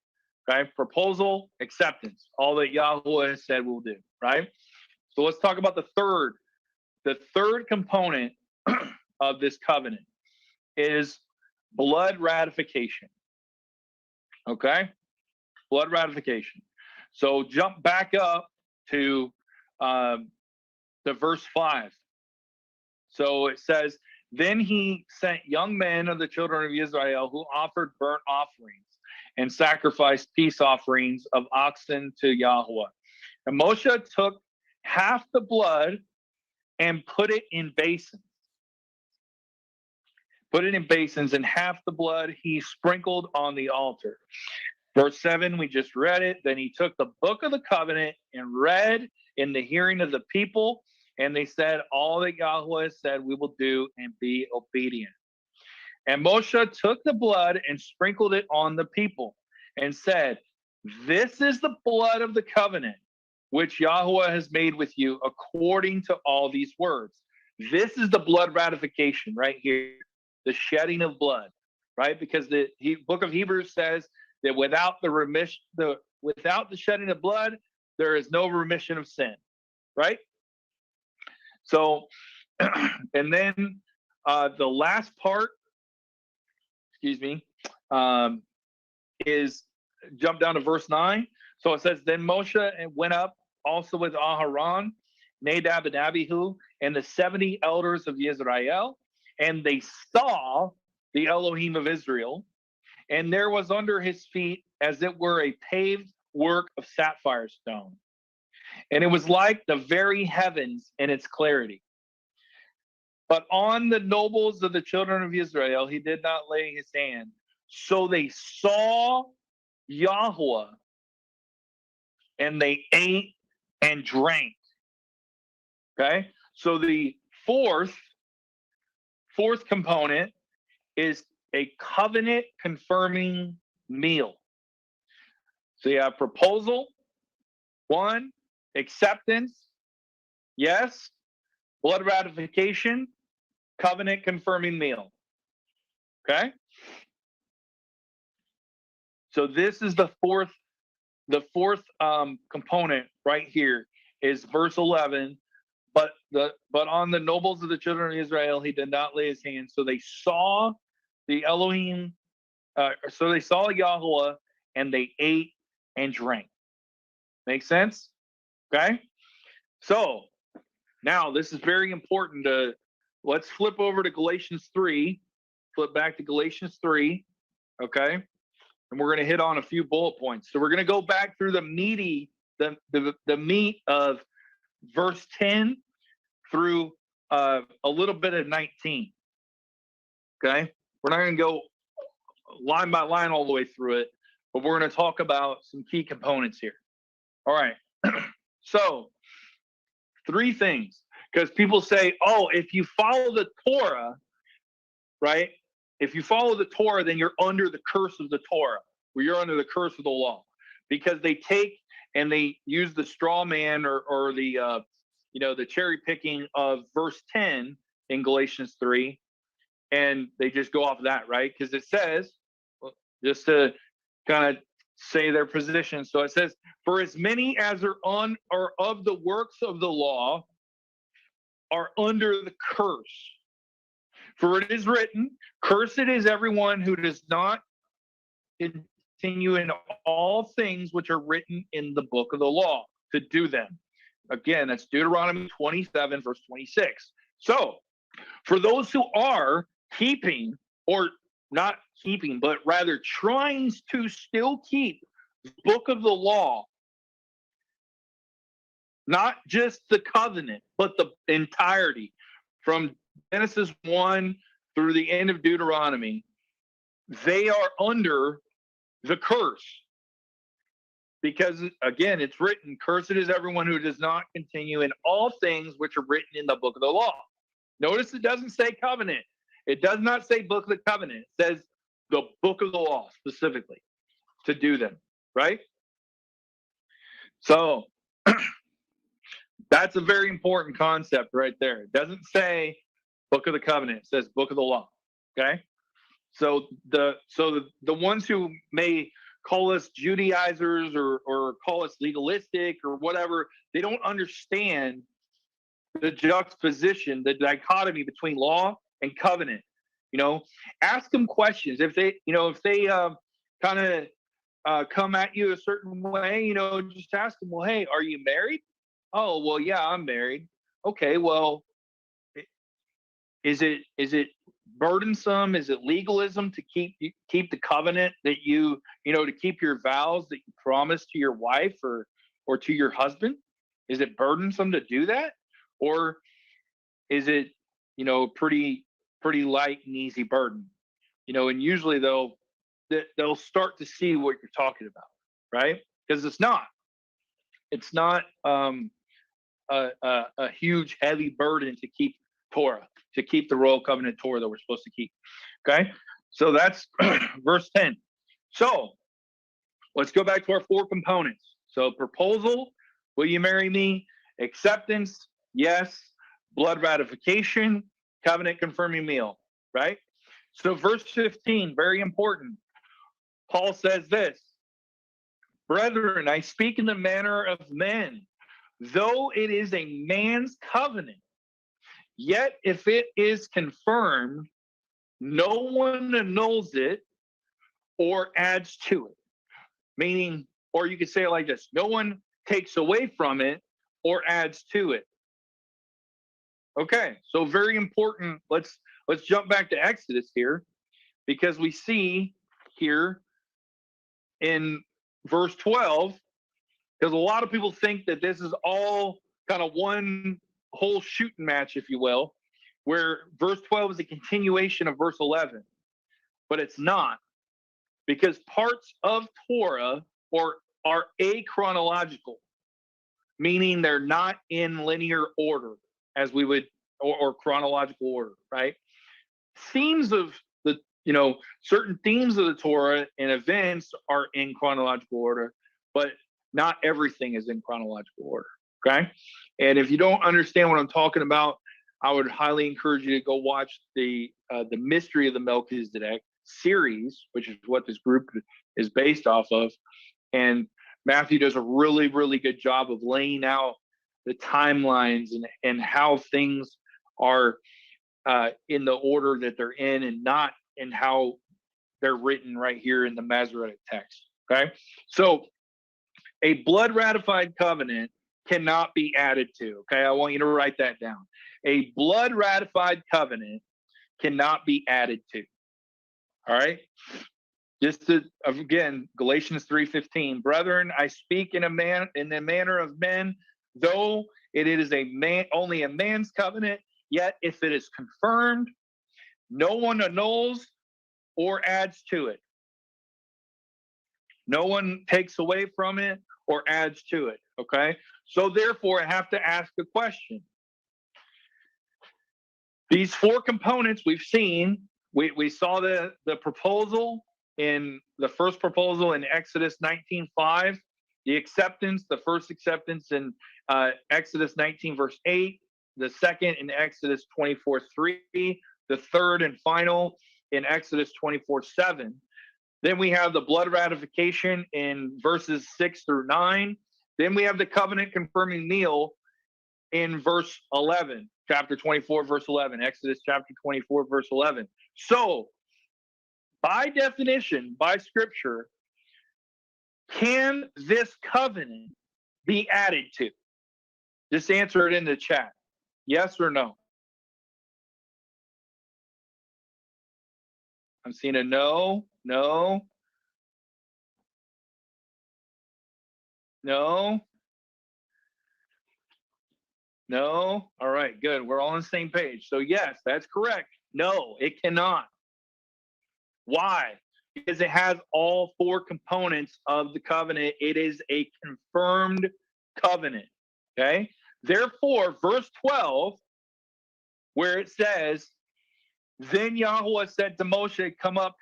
right? Proposal, acceptance, all that Yahweh has said we'll do, right? So let's talk about the third. The third component of this covenant is blood ratification. Okay? Blood ratification. So jump back up to verse 5. So it says, then he sent young men of the children of Israel who offered burnt offerings and sacrificed peace offerings of oxen to Yahweh. And Moshe took half the blood and put it in basins. Put it in basins, and half the blood he sprinkled on the altar. Verse 7, we just read it. Then he took the book of the covenant and read in the hearing of the people, and they said, all that Yahweh said we will do, and be obedient. And Moshe took the blood and sprinkled it on the people and said, this is the blood of the covenant which Yahweh has made with you according to all these words. This is the blood ratification right here, the shedding of blood, right? Because the book of Hebrews says that without the shedding of blood, there is no remission of sin, right? So, and then the last part, is jump down to verse 9. So it says, then Moshe went up also with Aharon, Nadab and Abihu, and the 70 elders of Israel, and they saw the Elohim of Israel, and there was under his feet as it were a paved work of sapphire stone. And it was like the very heavens in its clarity. But on the nobles of the children of Israel, he did not lay his hand. So they saw Yahweh, and they ate and drank. Okay? So the fourth component is a covenant confirming meal. So you have proposal, 1, acceptance, yes, blood ratification, covenant confirming meal. Okay? So this is the fourth component right here is verse 11. But on the nobles of the children of Israel, he did not lay his hand. So they saw the Elohim, so they saw Yahweh, and they ate and drank. Make sense? Okay? So now this is very important. Let's flip over to Galatians 3. Flip back to Galatians 3. Okay? And we're going to hit on a few bullet points. So we're going to go back through the meat of verse 10 through a little bit of 19. Okay? We're not going to go line by line all the way through it, but we're going to talk about some key components here. All right. So 3 things, because people say, oh, if you follow the Torah, right? If you follow the Torah, then you're under the curse of the Torah, or you're under the curse of the law, because they take and they use the straw man or the the cherry picking of verse 10 in Galatians 3, and they just go off of that, right? Because it says, just to kind of say their position. So it says, for as many as are of the works of the law are under the curse. For it is written, cursed is everyone who does not continue in all things which are written in the book of the law. to do them. Again, that's Deuteronomy 27, verse 26. So for those who are keeping, or not keeping, but rather trying to still keep the book of the law, not just the covenant, but the entirety from Genesis 1 through the end of Deuteronomy, they are under the curse. Because again, it's written, cursed is everyone who does not continue in all things which are written in the book of the law. Notice it doesn't say covenant. It does not say book of the covenant. It says the book of the law specifically to do them, right? So that's a very important concept right there. It doesn't say book of the covenant. It says book of the law, okay? So the ones who may call us Judaizers or call us legalistic or whatever, they don't understand the juxtaposition, the dichotomy between law and covenant. Ask them questions. If they kind of come at you a certain way, just ask them, well, hey, are you married? Oh, well, yeah, I'm married. Okay, well, is it burdensome? Is it legalism to keep the covenant that to keep your vows that you promised to your wife or to your husband? Is it burdensome to do that? Or is it, pretty light and easy burden? And usually they'll start to see what you're talking about, right? Because it's not a huge, heavy burden to keep Torah, to keep the royal covenant Torah that we're supposed to keep. Okay, so that's verse 10. So let's go back to our 4 components. So proposal, will you marry me? Acceptance, yes. Blood ratification, covenant confirming meal, right? So verse 15, very important. Paul says this, brethren, I speak in the manner of men, though it is a man's covenant, yet if it is confirmed, no one annuls it or adds to it. Meaning, or you could say it like this, no one takes away from it or adds to it. Okay, so very important. Let's jump back to Exodus here, because we see here in verse 12, because a lot of people think that this is all kind of one whole shooting match, if you will, where verse 12 is a continuation of verse 11, but it's not, because parts of Torah are achronological, meaning they're not in linear order as we would, or chronological order, right? Themes of the, certain themes of the Torah and events are in chronological order, but not everything is in chronological order, okay? And if you don't understand what I'm talking about, I would highly encourage you to go watch the Mystery of the Melchizedek series, which is what this group is based off of. And Matthew does a really, really good job of laying out the timelines and how things are in the order that they're in, and not in how they're written right here in the Masoretic text. Okay, so a blood ratified covenant cannot be added to. Okay, I want you to write that down. A blood ratified covenant cannot be added to. All right. Just to, again, Galatians 3:15, brethren, I speak in the manner of men, though it is only a man's covenant, yet if it is confirmed, no one annuls or adds to it. No one takes away from it or adds to it. Okay, so therefore I have to ask a question. These 4 components we've seen, we saw the proposal in the first proposal in Exodus 19:5, the acceptance, the first acceptance in Exodus 19 verse 8, the second in Exodus 24:3, the third and final in Exodus 24:7. Then we have the blood ratification in verses 6 through 9. Then we have the covenant confirming meal in verse 11, chapter 24, verse 11, Exodus chapter 24, verse 11. So, by definition, by scripture, can this covenant be added to? Just answer it in the chat. Yes or no? I'm seeing a no, no, no, no. All right, good. We're all on the same page. So yes, that's correct. No, it cannot. Why? Because it has all four components of the covenant. It is a confirmed covenant. Okay. Therefore, verse 12, where it says, then Yahweh said to Moshe, come up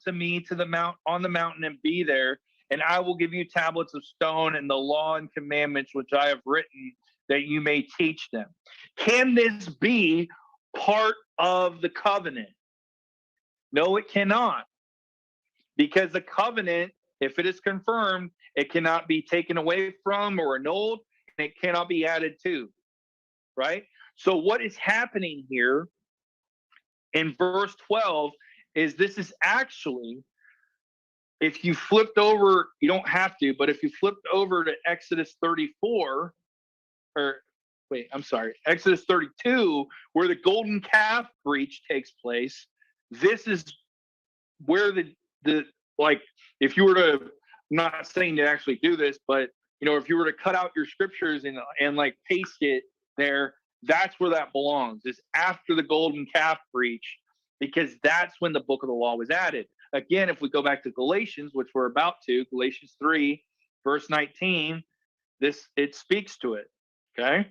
to me to the mount on the mountain and be there, and I will give you tablets of stone and the law and commandments which I have written, that you may teach them. Can this be part of the covenant? No, it cannot. Because the covenant, if it is confirmed, it cannot be taken away from or annulled, and it cannot be added to. Right? So what is happening here in verse 12 is this is actually, if you flipped over, you don't have to, but if you flipped over to Exodus 34, or wait, I'm sorry, Exodus 32, where the golden calf breach takes place, this is where the like, if you were to, I'm not saying to actually do this, but if you were to cut out your scriptures and like paste it there, that's where that belongs. It's after the golden calf breach, because that's when the book of the law was added. Again, if we go back to Galatians, which we're about to, Galatians 3, verse 19, it speaks to it. Okay.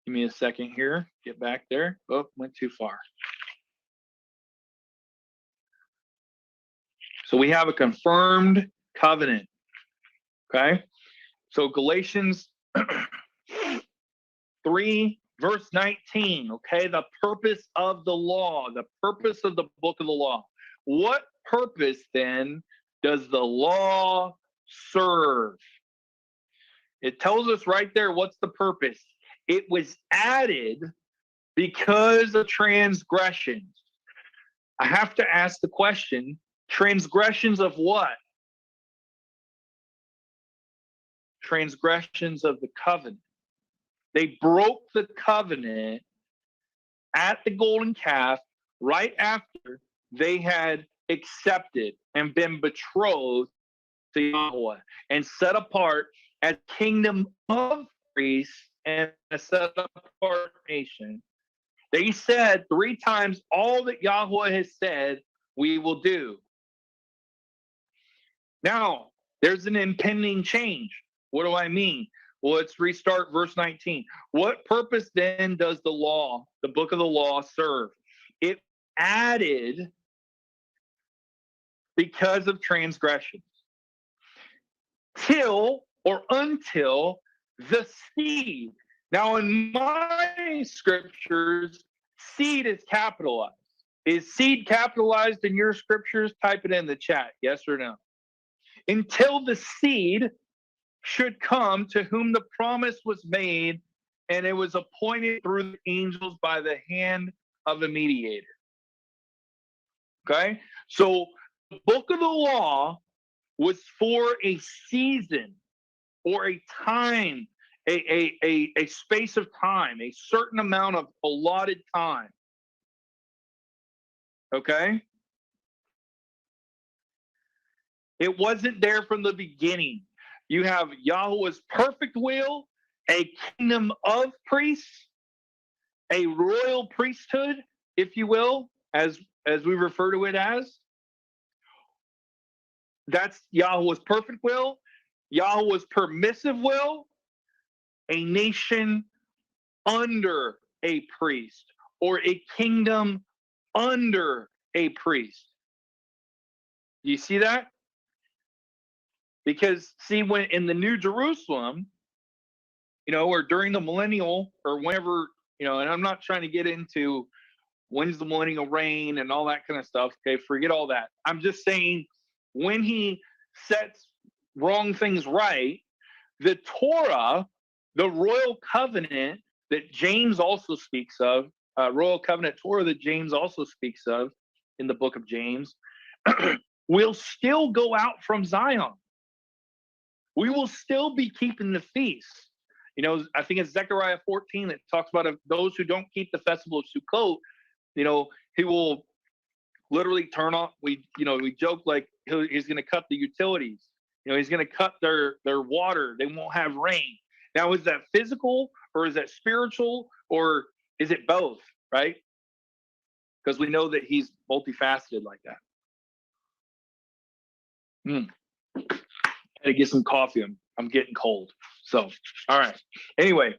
Give me a second here. Get back there. Oh, went too far. So we have a confirmed covenant. Okay. So Galatians 3, verse 19. Okay. The purpose of the law, the purpose of the book of the law. What purpose then does the law serve? It tells us right there what's the purpose. It was added because of transgressions. I have to ask the question, transgressions of what? Transgressions of the covenant. They broke the covenant at the golden calf right after they had accepted and been betrothed to Yahweh and set apart as kingdom of priests and a set apart nation. They said 3 times all that Yahweh has said we will do. Now, there's an impending change. What do I mean? Well, let's restart verse 19. What purpose then does the law, the book of the law, serve? It added because of transgressions. Till or until the seed. Now, in my scriptures, seed is capitalized. Is seed capitalized in your scriptures? Type it in the chat, yes or no. Until the seed should come to whom the promise was made, and it was appointed through the angels by the hand of a mediator. Okay? So the book of the law was for a season or a time, a space of time, a certain amount of allotted time. Okay? It wasn't there from the beginning. You have Yahweh's perfect will, a kingdom of priests, a royal priesthood, if you will, as we refer to it as. That's Yahweh's perfect will, Yahweh's permissive will, a nation under a priest, or a kingdom under a priest. Do you see that? Because, see, when in the New Jerusalem, or during the millennial, or whenever, and I'm not trying to get into when's the millennial reign and all that kind of stuff. Okay, forget all that. I'm just saying, when he sets wrong things right, the Torah, the royal covenant that James also speaks of, royal covenant Torah that James also speaks of in the book of James, will still go out from Zion. We will still be keeping the feast. You know, I think it's Zechariah 14 that talks about those who don't keep the festival of Sukkot, you know, he will literally turn off. We joke like he's going to cut the utilities. You know, he's going to cut their water. They won't have rain. Now, is that physical or is that spiritual or is it both, right? Because we know that he's multifaceted like that. Had to get some coffee. I'm getting cold. So, all right. Anyway,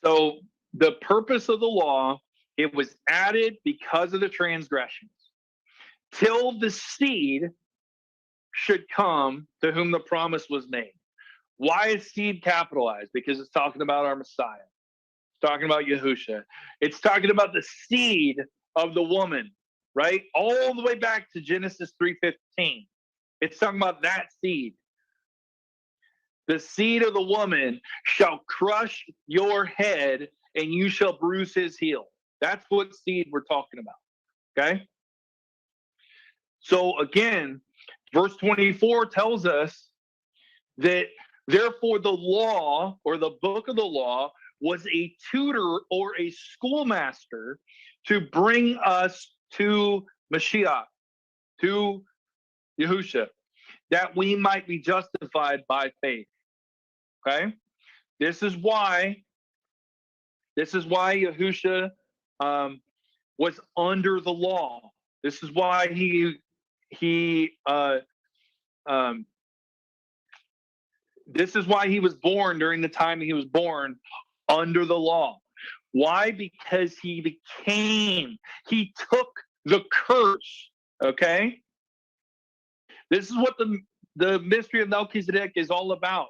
so the purpose of the law, it was added because of the transgressions, till the seed should come to whom the promise was made. Why is seed capitalized? Because it's talking about our Messiah. It's talking about Yahusha. It's talking about the seed of the woman, right? All the way back to Genesis 3:15. It's talking about that seed. The seed of the woman shall crush your head, and you shall bruise his heel. That's what seed we're talking about. Okay? So again, verse 24 tells us that therefore the law, or the book of the law, was a tutor or a schoolmaster to bring us to Mashiach, to Yahusha, that we might be justified by faith. Okay? This is why Yahusha was under the law. This is why this is why he was born during the time he was born under the law. Why? Because he took the curse. Okay? This is what the mystery of Melchizedek is all about.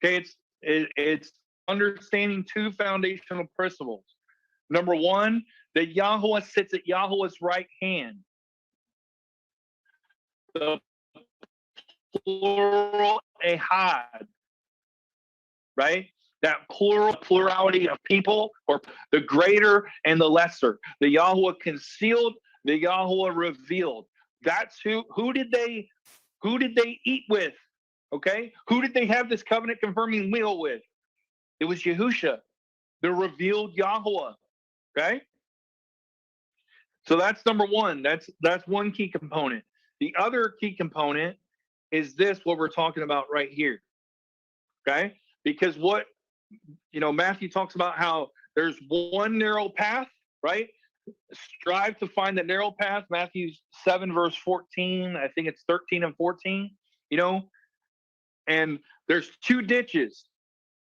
Okay, it's understanding two foundational principles. Number one, that Yahweh sits at Yahweh's right hand. The plural ehad, right? That plurality of people, or the greater and the lesser. The Yahweh concealed, the Yahweh revealed. That's who did they eat with? Okay? Who did they have this covenant confirming meal with? It was Yahusha, the revealed Yahweh. Okay? So that's number one. That's one key component. The other key component is this, what we're talking about right here. Okay? Because Matthew talks about how there's one narrow path, right? Strive to find the narrow path. Matthew 7, verse 14. I think it's 13 and 14, and there's two ditches,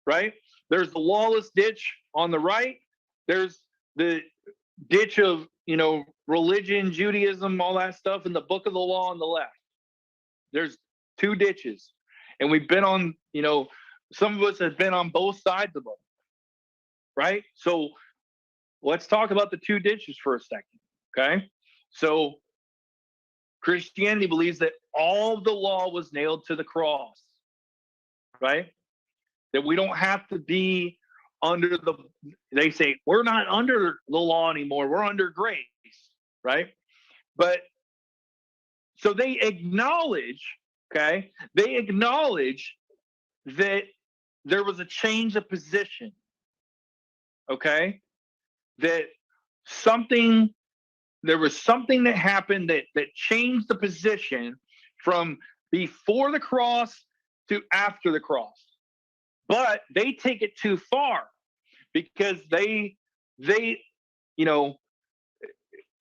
right? There's the lawless ditch on the right. There's the ditch of, religion, Judaism, all that stuff, and the book of the law on the left. There's two ditches. And we've been on, some of us have been on both sides of them, right? So let's talk about the two ditches for a second, okay? So Christianity believes that all the law was nailed to the cross, right? That we don't have to be under they say, we're not under the law anymore, we're under grace, right? But so they acknowledge, okay? They acknowledge that there was a change of position, okay? That there was something that happened that changed the position from before the cross to after the cross. But they take it too far, because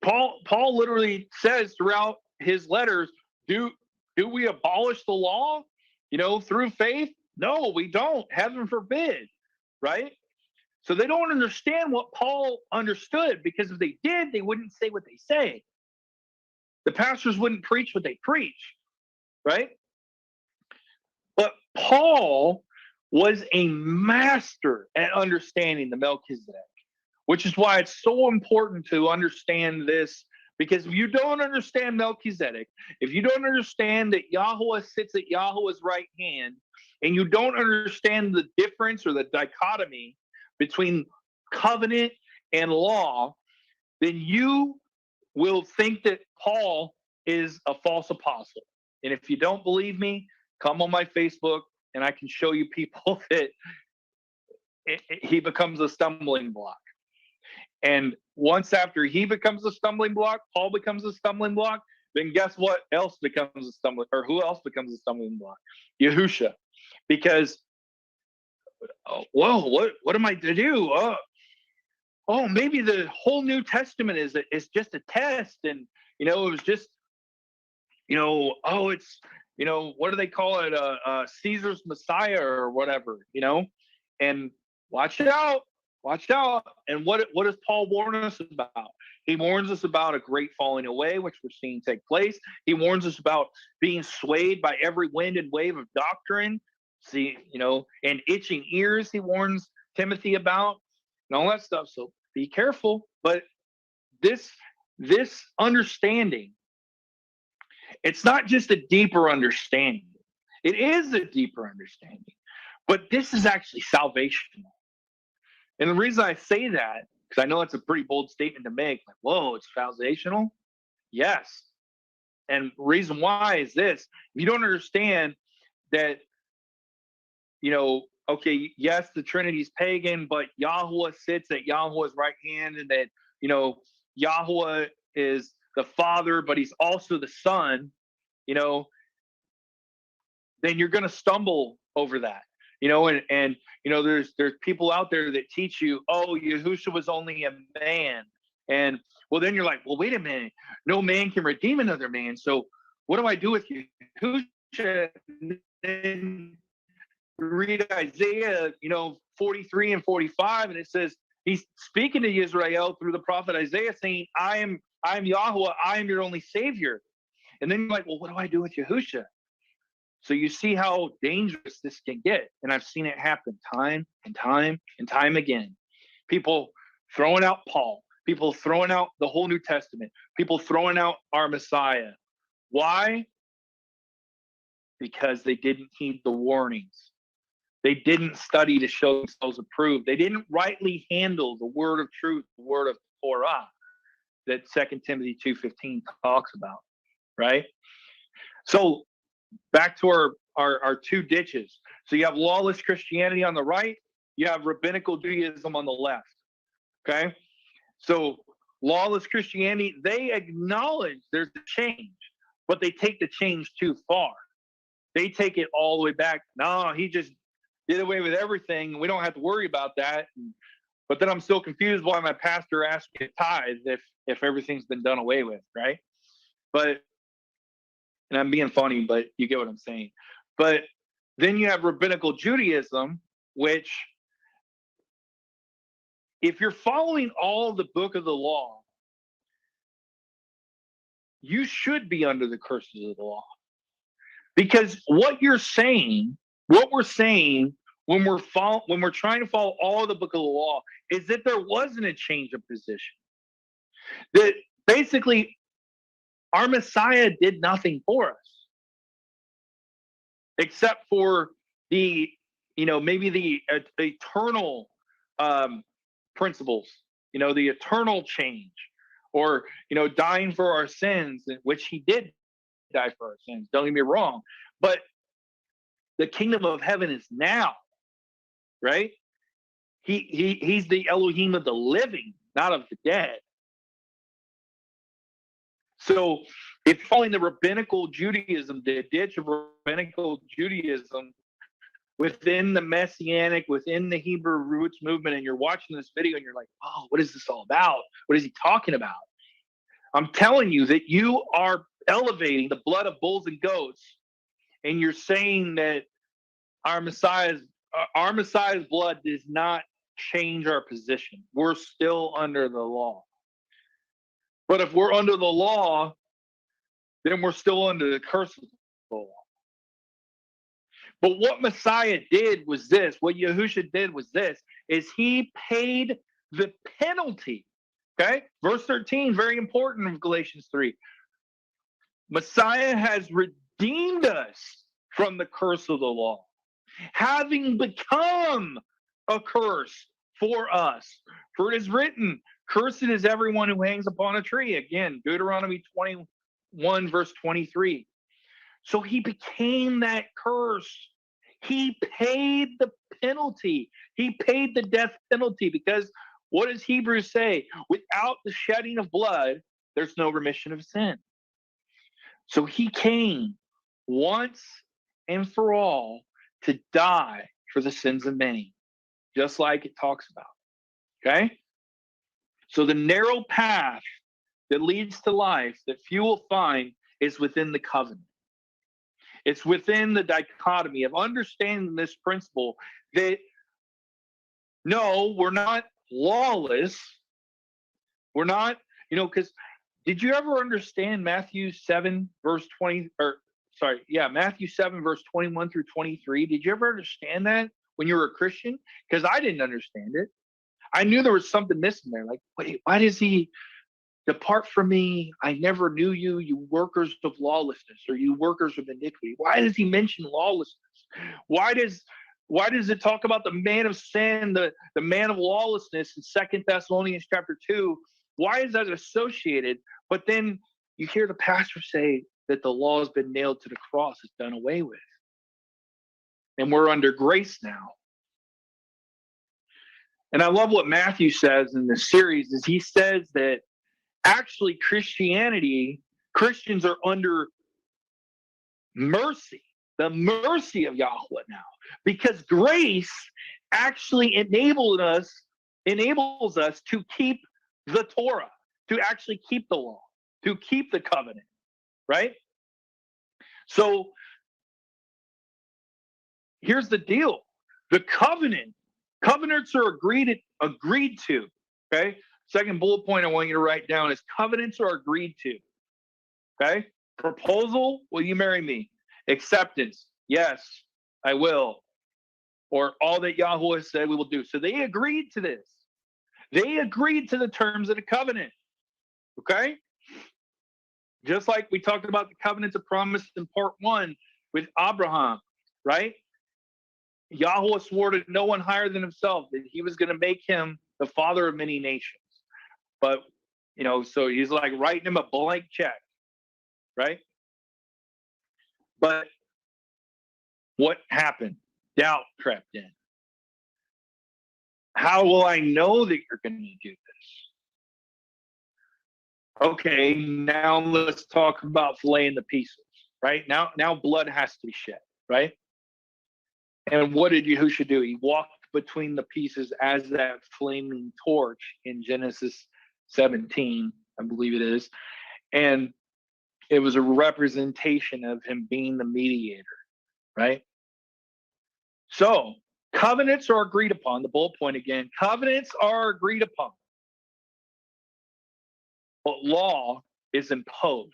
Paul literally says throughout his letters, do we abolish the law, through faith? No, we don't. Heaven forbid, right? So they don't understand what Paul understood, because if they did, they wouldn't say what they say. The pastors wouldn't preach what they preach, right? But Paul was a master at understanding the Melchizedek, which is why it's so important to understand this, because if you don't understand Melchizedek, if you don't understand that Yahweh sits at Yahweh's right hand, and you don't understand the difference or the dichotomy between covenant and law, then you will think that Paul is a false apostle. And if you don't believe me, come on my Facebook and I can show you people that he becomes a stumbling block. And once after he becomes a stumbling block, Paul becomes a stumbling block, then guess what else becomes a stumbling, or who else becomes a stumbling block? Yahusha. Because, whoa, what am I to do? Oh, maybe the whole New Testament is just a test. And, it was just, it's, what do they call it? Caesar's Messiah or whatever, and watch out. And what does Paul warn us about? He warns us about a great falling away, which we're seeing take place. He warns us about being swayed by every wind and wave of doctrine. And itching ears, he warns Timothy about, and all that stuff. So be careful. But this understanding, it's not just a deeper understanding. It is a deeper understanding. But this is actually salvational. And the reason I say that, because I know it's a pretty bold statement to make, like, whoa, it's salvational? Yes. And the reason why is this. If you don't understand that, okay, yes, the Trinity's pagan, but Yahweh sits at Yahweh's right hand, and that, Yahweh is the Father, but he's also the Son, then you're going to stumble over that. And there's people out there that teach you, oh, Yahusha was only a man. And well, then you're like, well, wait a minute. No man can redeem another man. So what do I do with Yahusha? Then read Isaiah, 43 and 45, and it says he's speaking to Israel through the prophet Isaiah, saying, I am Yahweh, I am your only Savior. And then you're like, well, what do I do with Yahusha? So you see how dangerous this can get. And I've seen it happen time and time and time again. People throwing out Paul, people throwing out the whole New Testament, people throwing out our Messiah. Why? Because they didn't heed the warnings. They didn't study to show themselves approved. They didn't rightly handle the word of truth, the word of Torah that 2 Timothy 2:15 talks about, right? So back to our two ditches. So you have lawless Christianity on the right, you have rabbinical Judaism on the left. Okay? So lawless Christianity, they acknowledge there's a change, but they take the change too far. They take it all the way back. No, he just did away with everything. We don't have to worry about that. But then I'm still confused why my pastor asked me to tithe if everything's been done away with, right? And I'm being funny, but you get what I'm saying. But then you have rabbinical Judaism, which, if you're following all the book of the law, you should be under the curses of the law. Because what we're saying when we're trying to follow all the book of the law is that there wasn't a change of position. That basically our Messiah did nothing for us. Except for the, maybe the eternal principles, the eternal change, or, dying for our sins, which he did die for our sins. Don't get me wrong. But the kingdom of heaven is now, right? He's the Elohim of the living, not of the dead. So if following the rabbinical Judaism, the ditch of rabbinical Judaism within the Messianic, within the Hebrew roots movement, and you're watching this video and you're like, oh, what is this all about? What is he talking about? I'm telling you that you are elevating the blood of bulls and goats, and you're saying that our Messiah's blood does not change our position. We're still under the law. But if we're under the law, then we're still under the curse of the law. But what Messiah did was this, what Yahusha did was this, is he paid the penalty. Okay? Verse 13, very important of Galatians 3. Messiah has redeemed us from the curse of the law, having become a curse for us. For it is written, cursed is everyone who hangs upon a tree. Again, Deuteronomy 20, 1 verse 23. So he became that curse. He paid the penalty. He paid the death penalty, because what does Hebrews say? Without the shedding of blood, there's no remission of sin. So he came once and for all to die for the sins of many, just like it talks about. Okay? So the narrow path that leads to life that few will find is within the covenant. It's within the dichotomy of understanding this principle that no, we're not lawless. We're not, because did you ever understand Matthew 7 verse 20, Matthew 7 verse 21 through 23? Did you ever understand that when you were a Christian? Because I didn't understand it. I knew there was something missing there. Like, wait, why does he depart from me? I never knew you, you workers of lawlessness, or you workers of iniquity. Why does he mention lawlessness? Why does it talk about the man of sin, the man of lawlessness in 2 Thessalonians chapter 2? Why is that associated? But then you hear the pastor say that the law has been nailed to the cross, it's done away with. And we're under grace now. And I love what Matthew says in this series, is he says that actually Christians are under mercy, the mercy of Yahweh now, because grace actually enables us to keep the Torah, to actually keep the law, to keep the covenant, right? So here's the deal. The covenants are agreed to, okay? Second bullet point I want you to write down is covenants are agreed to, okay? Proposal, will you marry me? Acceptance, yes, I will. Or all that Yahweh said we will do. So they agreed to this. They agreed to the terms of the covenant, okay? Just like we talked about the covenants of promise in part 1 with Abraham, right? Yahweh swore to no one higher than himself that he was going to make him the father of many nations. But, so he's like writing him a blank check, right? But what happened? Doubt crept in. How will I know that you're going to do this? Okay, now let's talk about filleting the pieces, right? Now blood has to be shed, right? And what did Yahushua do? He walked between the pieces as that flaming torch in Genesis 17, I believe it is. And it was a representation of him being the mediator, right? So covenants are agreed upon. The bullet point again, covenants are agreed upon. But law is imposed.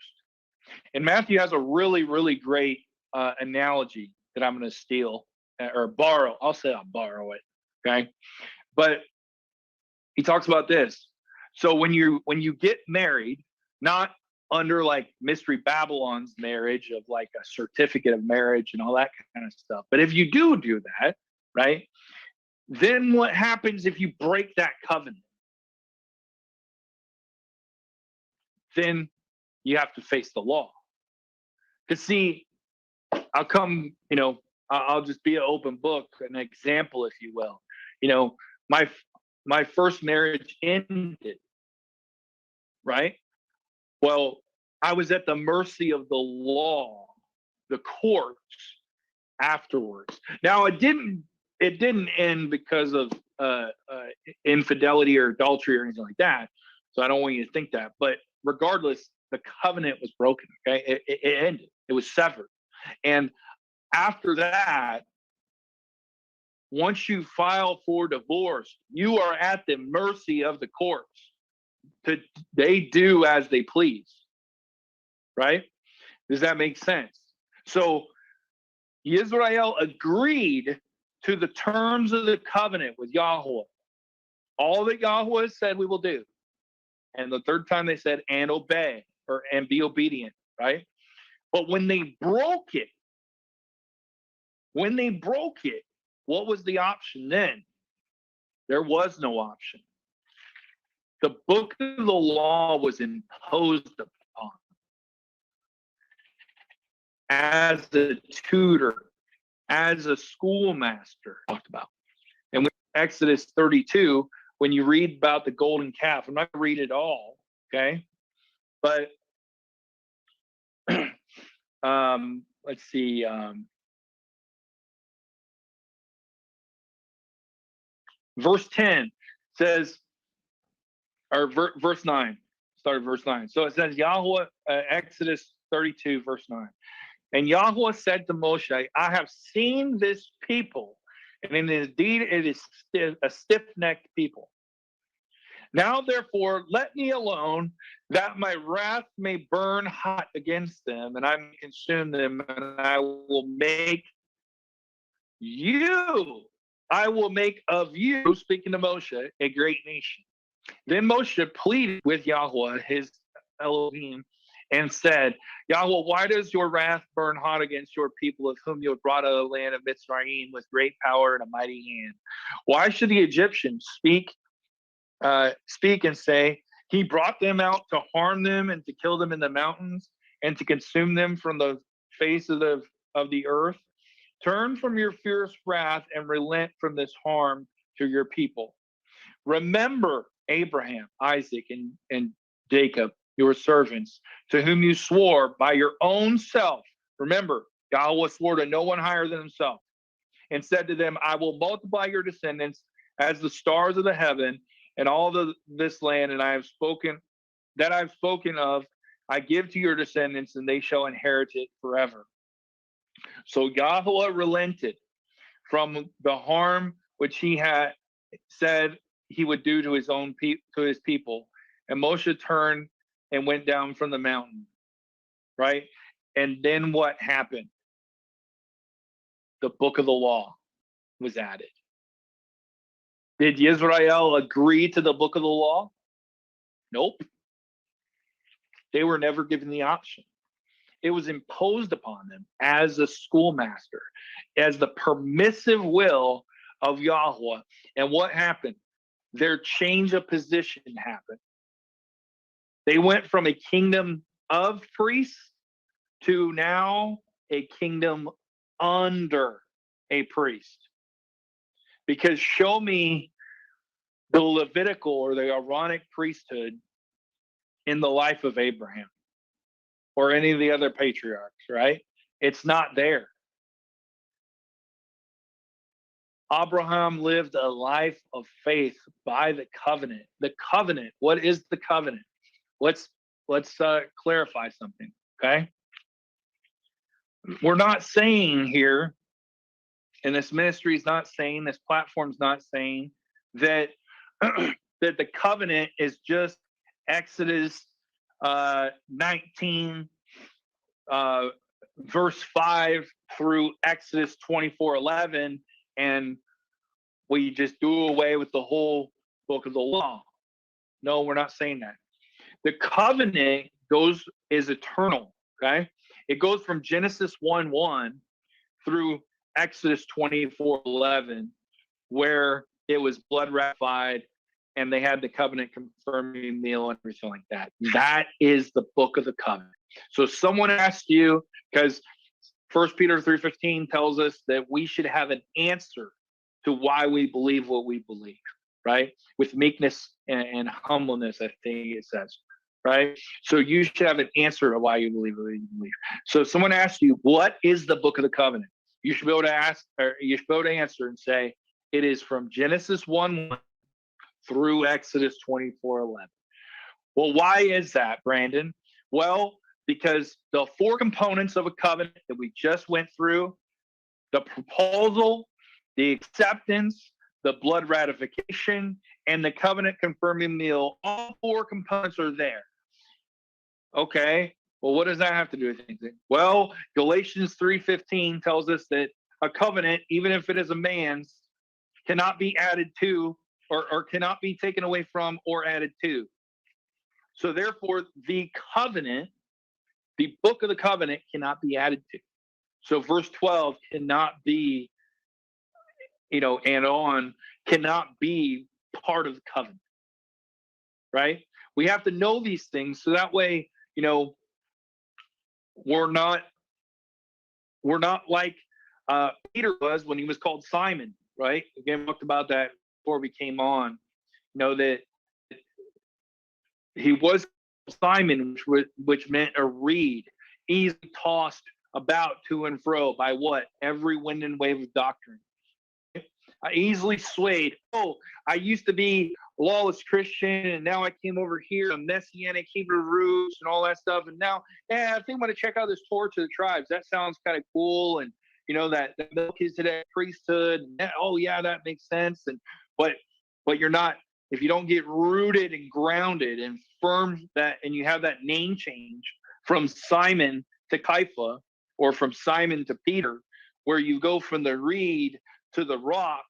And Matthew has a really, really great analogy that I'm going to steal or borrow. I'll borrow it, okay? But he talks about this. So when you get married, not under like Mystery Babylon's marriage of like a certificate of marriage and all that kind of stuff, but if you do that, right, then what happens if you break that covenant? Then you have to face the law. Because see, I'll just be an open book, an example, if you will. My first marriage ended, right? Well, I was at the mercy of the law, the courts afterwards. Now it didn't end because of infidelity or adultery or anything like that. So I don't want you to think that. But regardless, the covenant was broken. Okay, it ended. It was severed. And after that, once you file for divorce, you are at the mercy of the courts. They do as they please. Right? Does that make sense? So Israel agreed to the terms of the covenant with Yahweh. All that Yahweh said we will do. And the third time they said, and obey, and be obedient, right? But when they broke it, what was the option then? There was no option. The book of the law was imposed upon. as a tutor, as a schoolmaster, talked about. And with Exodus 32, when you read about the golden calf, I'm not going to read it all, okay? But let's see. Verse 10 says, or verse 9, start at verse 9. So it says, Yahweh, Exodus 32, verse 9. And Yahweh said to Moshe, I have seen this people, and indeed it is a stiff-necked people. Now, therefore, let me alone, that my wrath may burn hot against them, and I may consume them, and I will make of you, speaking to Moshe, a great nation. Then Moshe pleaded with Yahweh, his Elohim, and said, Yahweh, why does your wrath burn hot against your people, of whom you have brought out of the land of Mitzrayim with great power and a mighty hand? Why should the Egyptians speak and say, he brought them out to harm them and to kill them in the mountains and to consume them from the face of the earth? Turn from your fierce wrath and relent from this harm to your people. Remember Abraham, Isaac, and Jacob, your servants, to whom you swore by your own self. Remember, Yahweh swore to no one higher than himself, and said to them, I will multiply your descendants as the stars of the heaven, and all this land, and I've spoken of, I give to your descendants, and they shall inherit it forever. So Yahweh relented from the harm which he had said he would do to his people. And Moshe turned and went down from the mountain, right? And then what happened? The book of the law was added. Did Israel agree to the book of the law? Nope. They were never given the option. It was imposed upon them as a schoolmaster, as the permissive will of Yahweh. And what happened? Their change of position happened. They went from a kingdom of priests to now a kingdom under a priest. Because show me the Levitical or the Aaronic priesthood in the life of Abraham or any of the other patriarchs, right? It's not there. Abraham lived a life of faith by the covenant. The covenant, what is the covenant? Let's clarify something, okay? We're not saying here, and this ministry is not saying, this platform is not saying that that the covenant is just Exodus 19 verse 5 through Exodus 24:11, and we just do away with the whole book of the law. No, we're not saying that. The covenant is eternal, okay? It goes from Genesis 1:1 through Exodus 24:11, where it was blood ratified and they had the covenant confirming meal and everything like that. That is the book of the covenant. So someone asked you, because 1 Peter 3:15 tells us that we should have an answer to why we believe what we believe, right? With meekness and humbleness, I think it says, right? So you should have an answer to why you believe what you believe. So if someone asks you, what is the book of the covenant? You should be able to ask, or you should be able to answer and say, it is from Genesis 1:1 through Exodus 24:11. Well, why is that, Brandon? Well, because the four components of a covenant that we just went through, the proposal, the acceptance, the blood ratification, and the covenant confirming meal, all four components are there. Okay, well, what does that have to do with anything? Well, Galatians 3:15 tells us that a covenant, even if it is a man's, cannot be added to or cannot be taken away from or added to. So therefore, the covenant, the book of the covenant, cannot be added to. So verse 12 cannot be, and on, cannot be part of the covenant, right? We have to know these things so that way, we're not we're not like Peter was when he was called Simon, right? Again, we talked about that before we came on. You know that he was Simon, which meant a reed, easily tossed about to and fro by what? Every wind and wave of doctrine. I easily swayed. Oh, I used to be a lawless Christian, and now I came over here, a messianic Hebrew roots and all that stuff. And now, yeah, I think I'm going to check out this Torah to the tribes. That sounds kind of cool. And, you know, that Melchizedek priesthood. Oh, yeah, that makes sense. And but you're not, if you don't get rooted and grounded and firm that, and you have that name change from Simon to Kepha, or from Simon to Peter, where you go from the reed to the rock,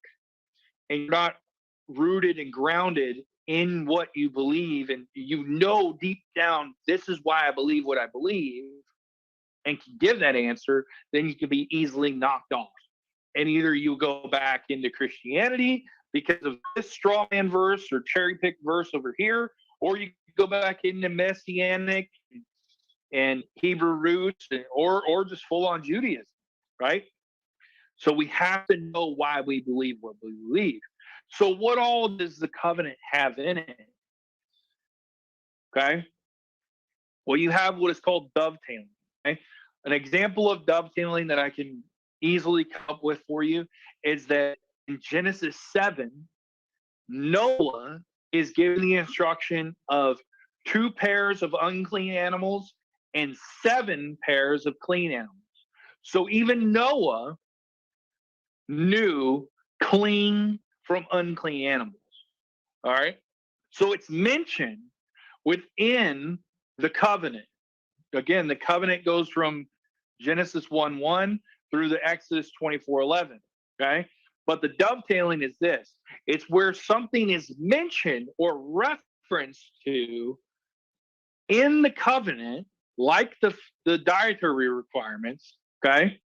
and you're not rooted and grounded in what you believe, and you know deep down, this is why I believe what I believe, and can give that answer, then you can be easily knocked off. And either you go back into Christianity because of this straw man verse or cherry pick verse over here, or you go back into Messianic and Hebrew roots, or just full on Judaism, right? So we have to know why we believe what we believe. So what all does the covenant have in it? Okay. Well, you have what is called dovetailing. Okay? An example of dovetailing that I can easily come up with for you is that in Genesis 7, Noah is given the instruction of 2 pairs of unclean animals and 7 pairs of clean animals. So even Noah knew clean from unclean animals. All right. So it's mentioned within the covenant. Again, the covenant goes from Genesis 1:1 through the Exodus 24:11. Okay. But the dovetailing is this: it's where something is mentioned or referenced to in the covenant, like the dietary requirements. Okay.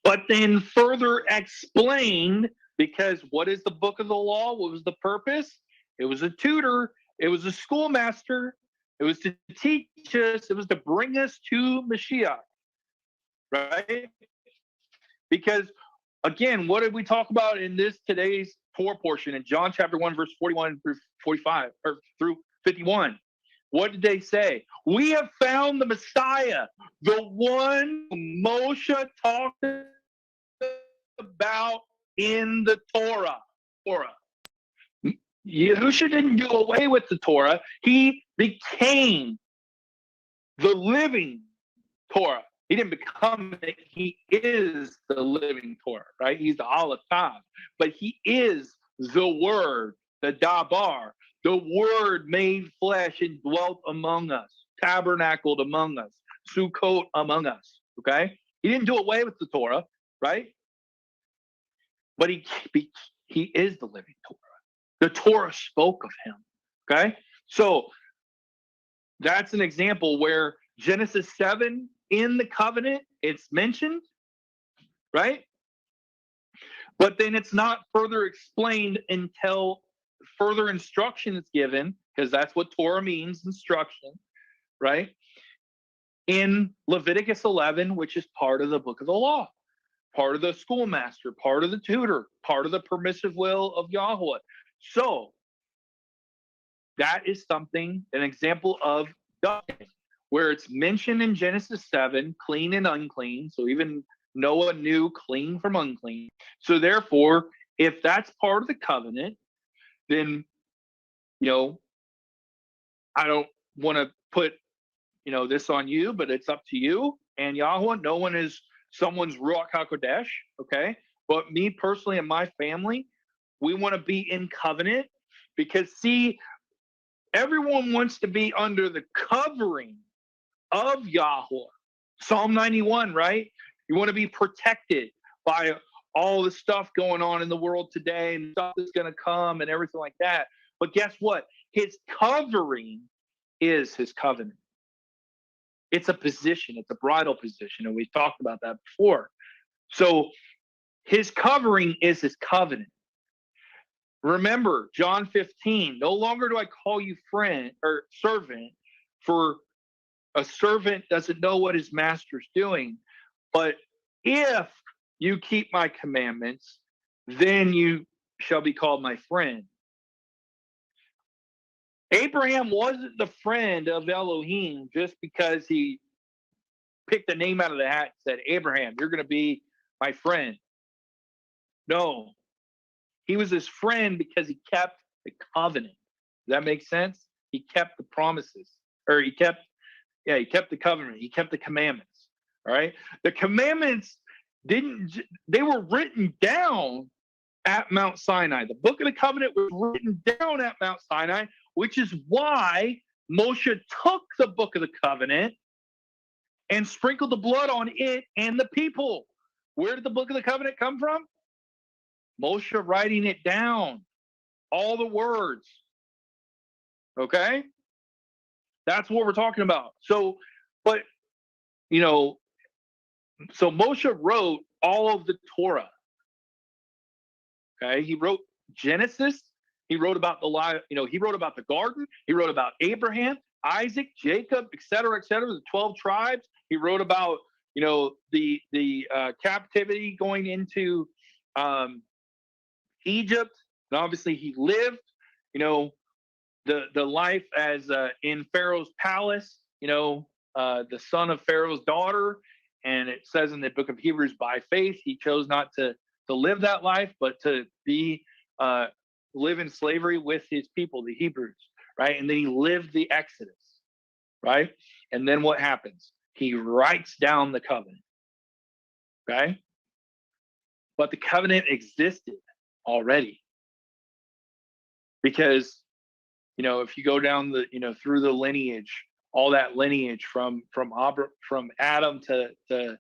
But then further explained, because what is the book of the law? What was the purpose? It was a tutor. It was a schoolmaster. It was to teach us. It was to bring us to Mashiach, right? Because, again, what did we talk about in this today's Torah portion in John chapter 1, verse 41 through 45, or through 51? What did they say? We have found the Messiah, the one Moshe talked about in the Torah. Yahushua didn't do away with the Torah. He became the living Torah. He didn't become it. He is the living Torah, right? He's the Aleph Tav. But he is the Word, the Dabar, the Word made flesh and dwelt among us, tabernacled among us, Sukkot among us, okay? He didn't do away with the Torah, right? But he is the living Torah. The Torah spoke of him. Okay. So that's an example where Genesis 7 in the covenant, it's mentioned, right? But then it's not further explained until further instruction is given, because that's what Torah means, instruction, right? In Leviticus 11, which is part of the book of the law, part of the schoolmaster, part of the tutor, part of the permissive will of Yahweh. So that is something, an example of dovetailing, where it's mentioned in Genesis 7, clean and unclean. So even Noah knew clean from unclean. So therefore, if that's part of the covenant, then, you know, I don't want to put, you know, this on you, but it's up to you and Yahweh. No one is someone's Ruach HaKodesh, okay? But me personally and my family, we want to be in covenant, because, see, everyone wants to be under the covering of Yahweh. Psalm 91, right? You want to be protected by all the stuff going on in the world today and stuff that's going to come and everything like that. But guess what? His covering is his covenant. It's a position. It's a bridal position. And we talked about that before. So his covering is his covenant. Remember, John 15, no longer do I call you friend or servant, for a servant doesn't know what his master's doing, but if you keep my commandments, then you shall be called my friend. Abraham wasn't the friend of Elohim just because he picked a name out of the hat and said, Abraham, you're going to be my friend. No, he was his friend because he kept the covenant. Does that make sense? He kept the promises, or he kept the covenant. He kept the commandments. All right. The commandments they were written down at Mount Sinai. The book of the covenant was written down at Mount Sinai, which is why Moshe took the book of the covenant and sprinkled the blood on it and the people. Where did the book of the covenant come from? Moshe writing it down, all the words. Okay? That's what we're talking about. So Moshe wrote all of the Torah. Okay? He wrote Genesis. He wrote about he wrote about the garden. He wrote about Abraham, Isaac, Jacob, etc., the 12 tribes. He wrote about, the captivity going into Egypt. And obviously he lived, the life as in Pharaoh's palace, the son of Pharaoh's daughter. And it says in the book of Hebrews, by faith, he chose not to live that life, but to live in slavery with his people, the Hebrews, right? And then he lived the Exodus, right? And then what happens? He writes down the covenant, okay? But the covenant existed already. Because, if you go down through the lineage, all that lineage from Adam to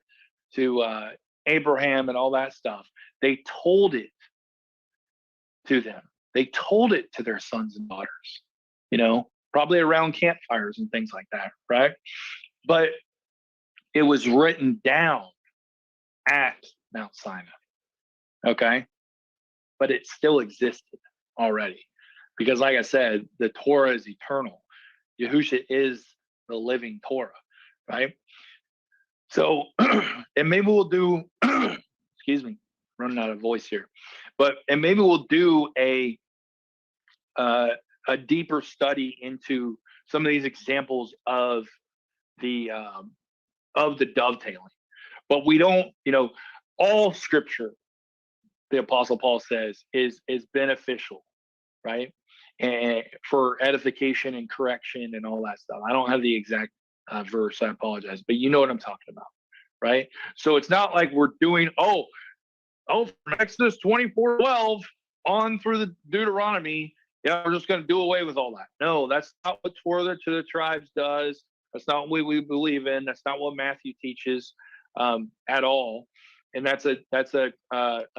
Abraham and all that stuff, they told it to them. They told it to their sons and daughters, probably around campfires and things like that, right? But it was written down at Mount Sinai, okay? But it still existed already. Because like I said, the Torah is eternal. Yahusha is the living Torah, right? So, and maybe we'll do, excuse me, running out of voice here, and maybe we'll do a deeper study into some of these examples of the dovetailing. But we don't, all scripture, the Apostle Paul says, is beneficial, right? And for edification and correction and all that stuff. I don't have the exact verse, I apologize, but you know what I'm talking about, right? So it's not like we're doing, from Exodus 24:12 on through the Deuteronomy, we're just going to do away with all that. No, that's not what Torah to the tribes does. That's not what we believe in. That's not what Matthew teaches at all. And that's a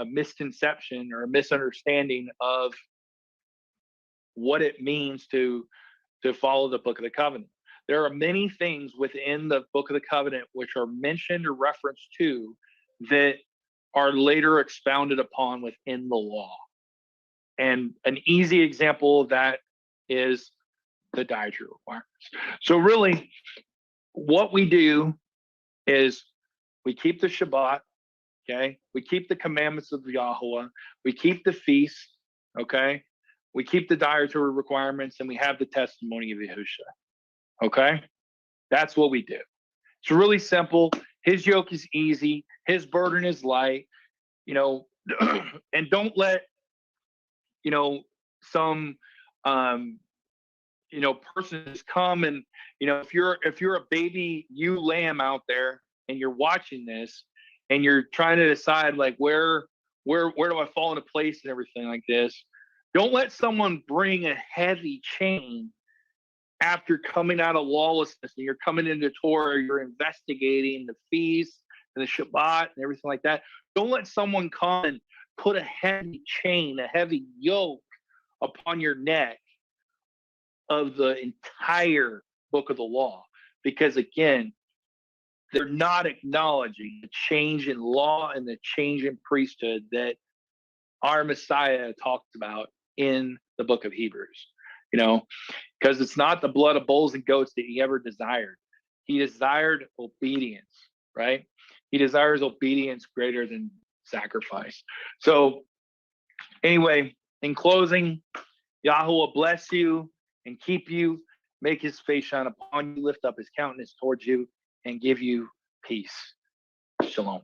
misconception or a misunderstanding of what it means to follow the book of the covenant. There are many things within the book of the covenant which are mentioned or referenced to that are later expounded upon within the law. And an easy example of that is the dietary requirements. So really, what we do is we keep the Shabbat, okay? We keep the commandments of Yahweh. We keep the feast, okay? We keep the dietary requirements, and we have the testimony of Yahusha, okay? That's what we do. It's really simple. His yoke is easy. His burden is light, and don't let, some, persons come and, if you're a baby ewe lamb out there and you're watching this and you're trying to decide like where do I fall into place and everything like this, don't let someone bring a heavy chain after coming out of lawlessness and you're coming into Torah, you're investigating the feast and the Shabbat and everything like that. Don't let someone come and put a heavy chain, a heavy yoke upon your neck of the entire book of the law. Because again, they're not acknowledging the change in law and the change in priesthood that our Messiah talked about in the book of Hebrews, because it's not the blood of bulls and goats that he ever desired. He desired obedience, right? He desires obedience greater than sacrifice. So anyway, in closing, Yahweh will bless you and keep you, make his face shine upon you, lift up his countenance towards you, and give you peace. Shalom.